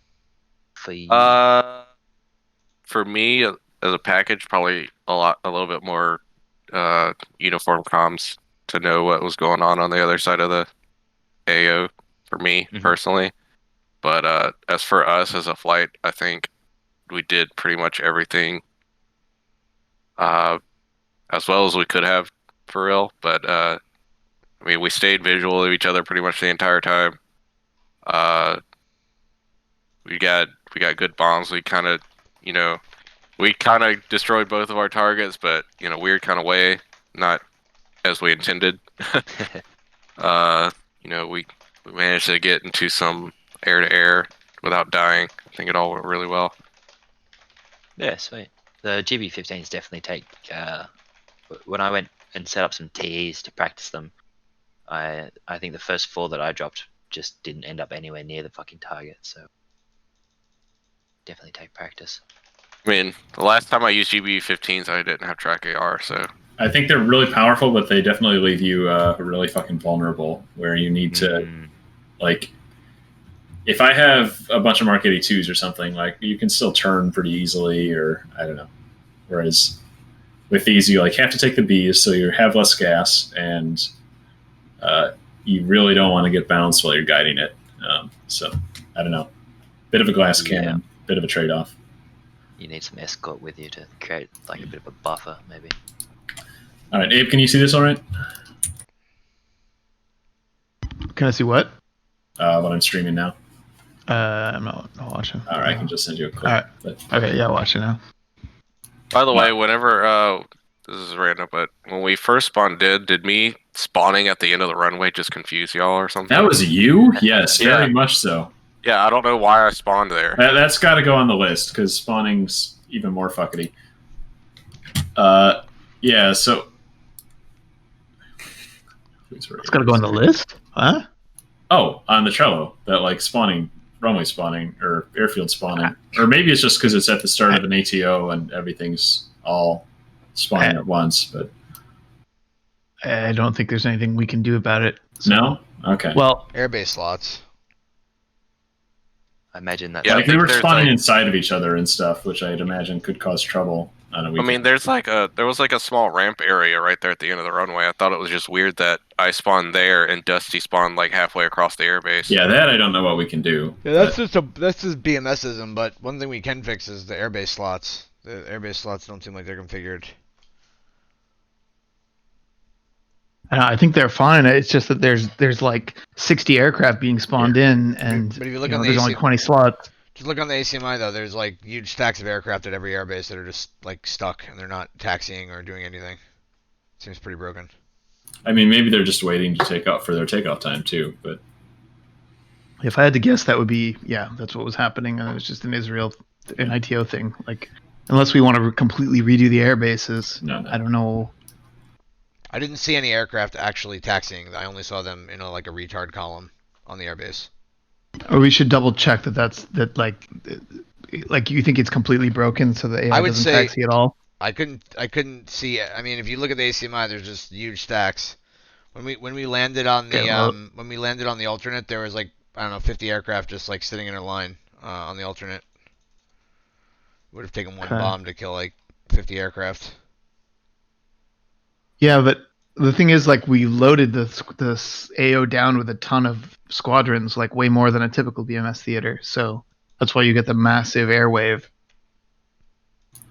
for you? For me, as a package, probably a little bit more uniform comms to know what was going on the other side of the AO for me personally. But as for us as a flight, I think we did pretty much everything as well as we could have, for real. But I mean, we stayed visual of each other pretty much the entire time. We got good bombs. We kind of destroyed both of our targets, but in a weird kind of way, not as we intended. We managed to get into some air-to-air without dying. I think it all went really well. Yeah, sweet. The GB-15s definitely take. When I went and set up some TEs to practice them, I think the first 4 that I dropped just didn't end up anywhere near the fucking target. So definitely take practice. I mean, the last time I used GB-15s, I didn't have track AR, so. I think they're really powerful, but they definitely leave you really fucking vulnerable, where you need to, like, if I have a bunch of Mark 82s or something, like, you can still turn pretty easily, or I don't know. Whereas with these, you have to take the Bs, so you have less gas, and you really don't want to get bounced while you're guiding it. So I don't know. Bit of a glass cannon, bit of a trade-off. You need some escort with you to create like a bit of a buffer, maybe. All right, Abe, can you see this all right? Can I see what? What I'm streaming now. I'm not watching. All right, I can just send you a clip. All right. But, okay, yeah, watch it now. By the way, whenever this is random, but when we first spawned, did me spawning at the end of the runway just confuse y'all or something? that was you? Yes, Yeah. very much so. Yeah, I don't know why I spawned there. That's got to go on the list because spawning's even more fuckety. Yeah. So it's got to go on the list, huh? Oh, on the Trello, that like spawning, runway spawning, or airfield spawning, or maybe it's just because it's at the start of an ATO and everything's all spawning at once. But I don't think there's anything we can do about it. So. No. Okay. Well, airbase slots. I imagine that. Yeah, like they were spawning inside of each other and stuff, which I'd imagine could cause trouble on a weekend. I mean, there was like a small ramp area right there at the end of the runway. I thought it was just weird that I spawned there and Dusty spawned like halfway across the airbase. Yeah, that I don't know what we can do. Yeah, that's just BMSism. But one thing we can fix is the airbase slots. The airbase slots don't seem like they're configured. I think they're fine. It's just that there's like 60 aircraft being spawned in, and but if you look on there's only 20 slots. Just look on the ACMI though. There's like huge stacks of aircraft at every airbase that are just like stuck and they're not taxiing or doing anything. Seems pretty broken. I mean, maybe they're just waiting to take off for their takeoff time too. But if I had to guess, that would be that's what was happening. And it was just an ITO thing. Like, unless we want to completely redo the air bases, no. I don't know. I didn't see any aircraft actually taxiing. I only saw them in like a retard column on the airbase. Or we should double check like you think it's completely broken so the AI doesn't taxi at all. I couldn't see it. I mean, if you look at the ACMI, there's just huge stacks. When we landed on the alternate, there was like, I don't know, 50 aircraft just like sitting in a line on the alternate. Would have taken one bomb to kill like 50 aircraft. Yeah, but the thing is, like, we loaded this AO down with a ton of squadrons, like way more than a typical BMS theater. So that's why you get the massive airwave.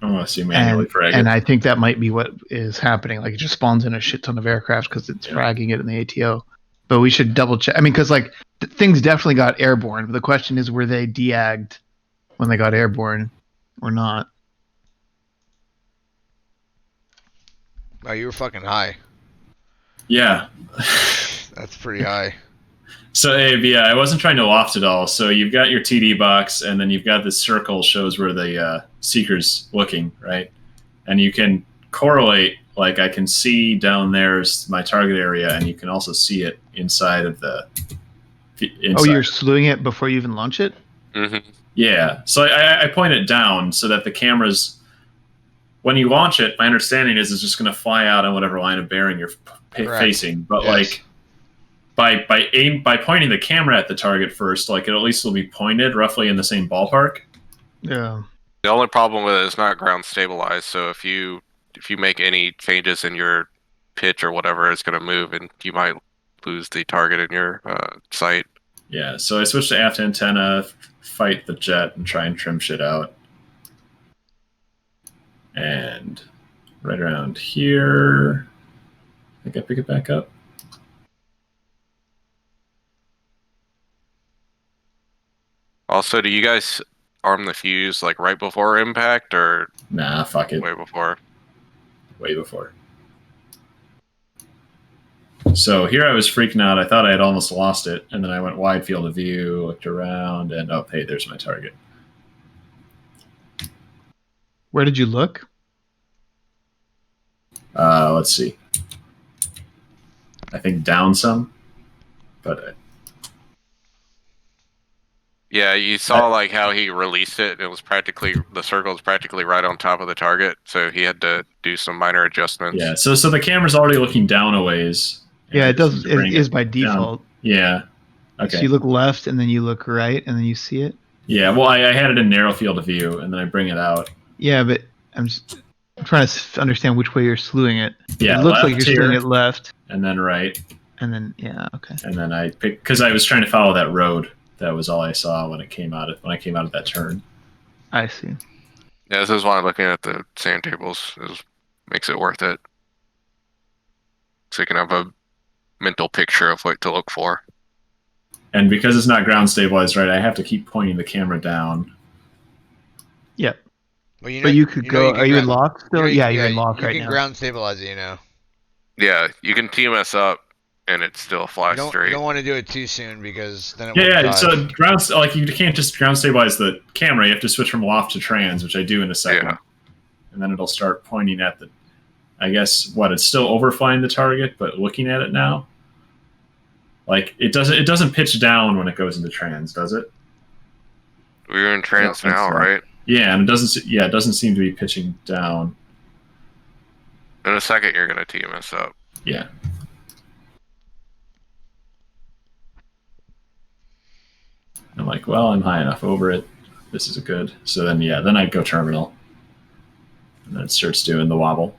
Oh, I see manually fragging. And I think that might be what is happening. Like, it just spawns in a shit ton of aircraft because it's fragging it in the ATO. But we should double check. I mean, because like things definitely got airborne. But the question is, were they de-agged when they got airborne or not? Oh, you were fucking high. Yeah. That's pretty high. So, Abe, yeah, I wasn't trying to loft it all. So you've got your TD box, and then you've got this circle shows where the seeker's looking, right? And you can correlate, like I can see down there's my target area, and you can also see it inside of the... Oh, you're slewing it before you even launch it? Mm-hmm. Yeah. So I point it down so that the camera's... When you launch it, my understanding is it's just going to fly out on whatever line of bearing you're facing. But like by pointing the camera at the target first, like it at least will be pointed roughly in the same ballpark. Yeah. The only problem with it is not ground stabilized. So if you make any changes in your pitch or whatever, it's going to move, and you might lose the target in your sight. Yeah. So I switched to aft antenna, fight the jet, and try and trim shit out. And right around here, I think I pick it back up. Also, do you guys arm the fuse like right before impact or? Nah, fuck it. Way before. Way before. So here I was freaking out. I thought I had almost lost it, and then I went wide field of view, looked around, and oh, hey, there's my target. Where did you look? Let's see. I think down some, but yeah, you saw like how he released it. It was practically the circle was practically right on top of the target, so he had to do some minor adjustments. Yeah, so the camera's already looking down a ways. Yeah, it does. It is by default. Down. Yeah. Okay. So you look left, and then you look right, and then you see it. Yeah. Well, I had it in narrow field of view, and then I bring it out. Yeah, but I'm trying to understand which way you're slewing it. Yeah, it looks like you're slewing it left. And then right. And then okay. And then I picked because I was trying to follow that road. That was all I saw when I came out of that turn. I see. Yeah, this is why looking at the sand tables makes it worth it. So you can have a mental picture of what to look for. And because it's not ground stabilized, right, I have to keep pointing the camera down. Yep. Well, but you could go. Are you in lock still? Yeah, you're in lock right now. You can ground stabilize it, Yeah, you can TMS up and it still flies You straight. don't want to do it too soon because then it Yeah, won't yeah. dive. So ground, like you can't just ground stabilize the camera. You have to switch from loft to trans, which I do in a second, and then it'll start pointing at the. I guess what it's still overflying the target, but looking at it now. Like it doesn't pitch down when it goes into trans, does it? We're in trans now, right? Yeah, and it doesn't. Yeah, it doesn't seem to be pitching down. In a second, you're gonna TMS up. Yeah. I'm like, well, I'm high enough over it. This is a good. So then, yeah, then I go terminal, and then it starts doing the wobble.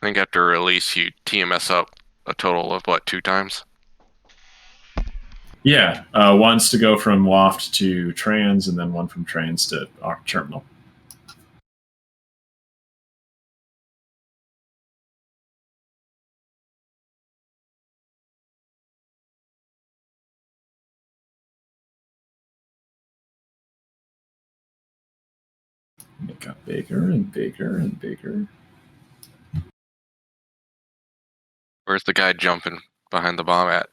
I think after release, you TMS up a total of what, 2 times? Yeah, once to go from loft to trans, and then one from trans to terminal. It got bigger and bigger and bigger. Where's the guy jumping behind the bomb at?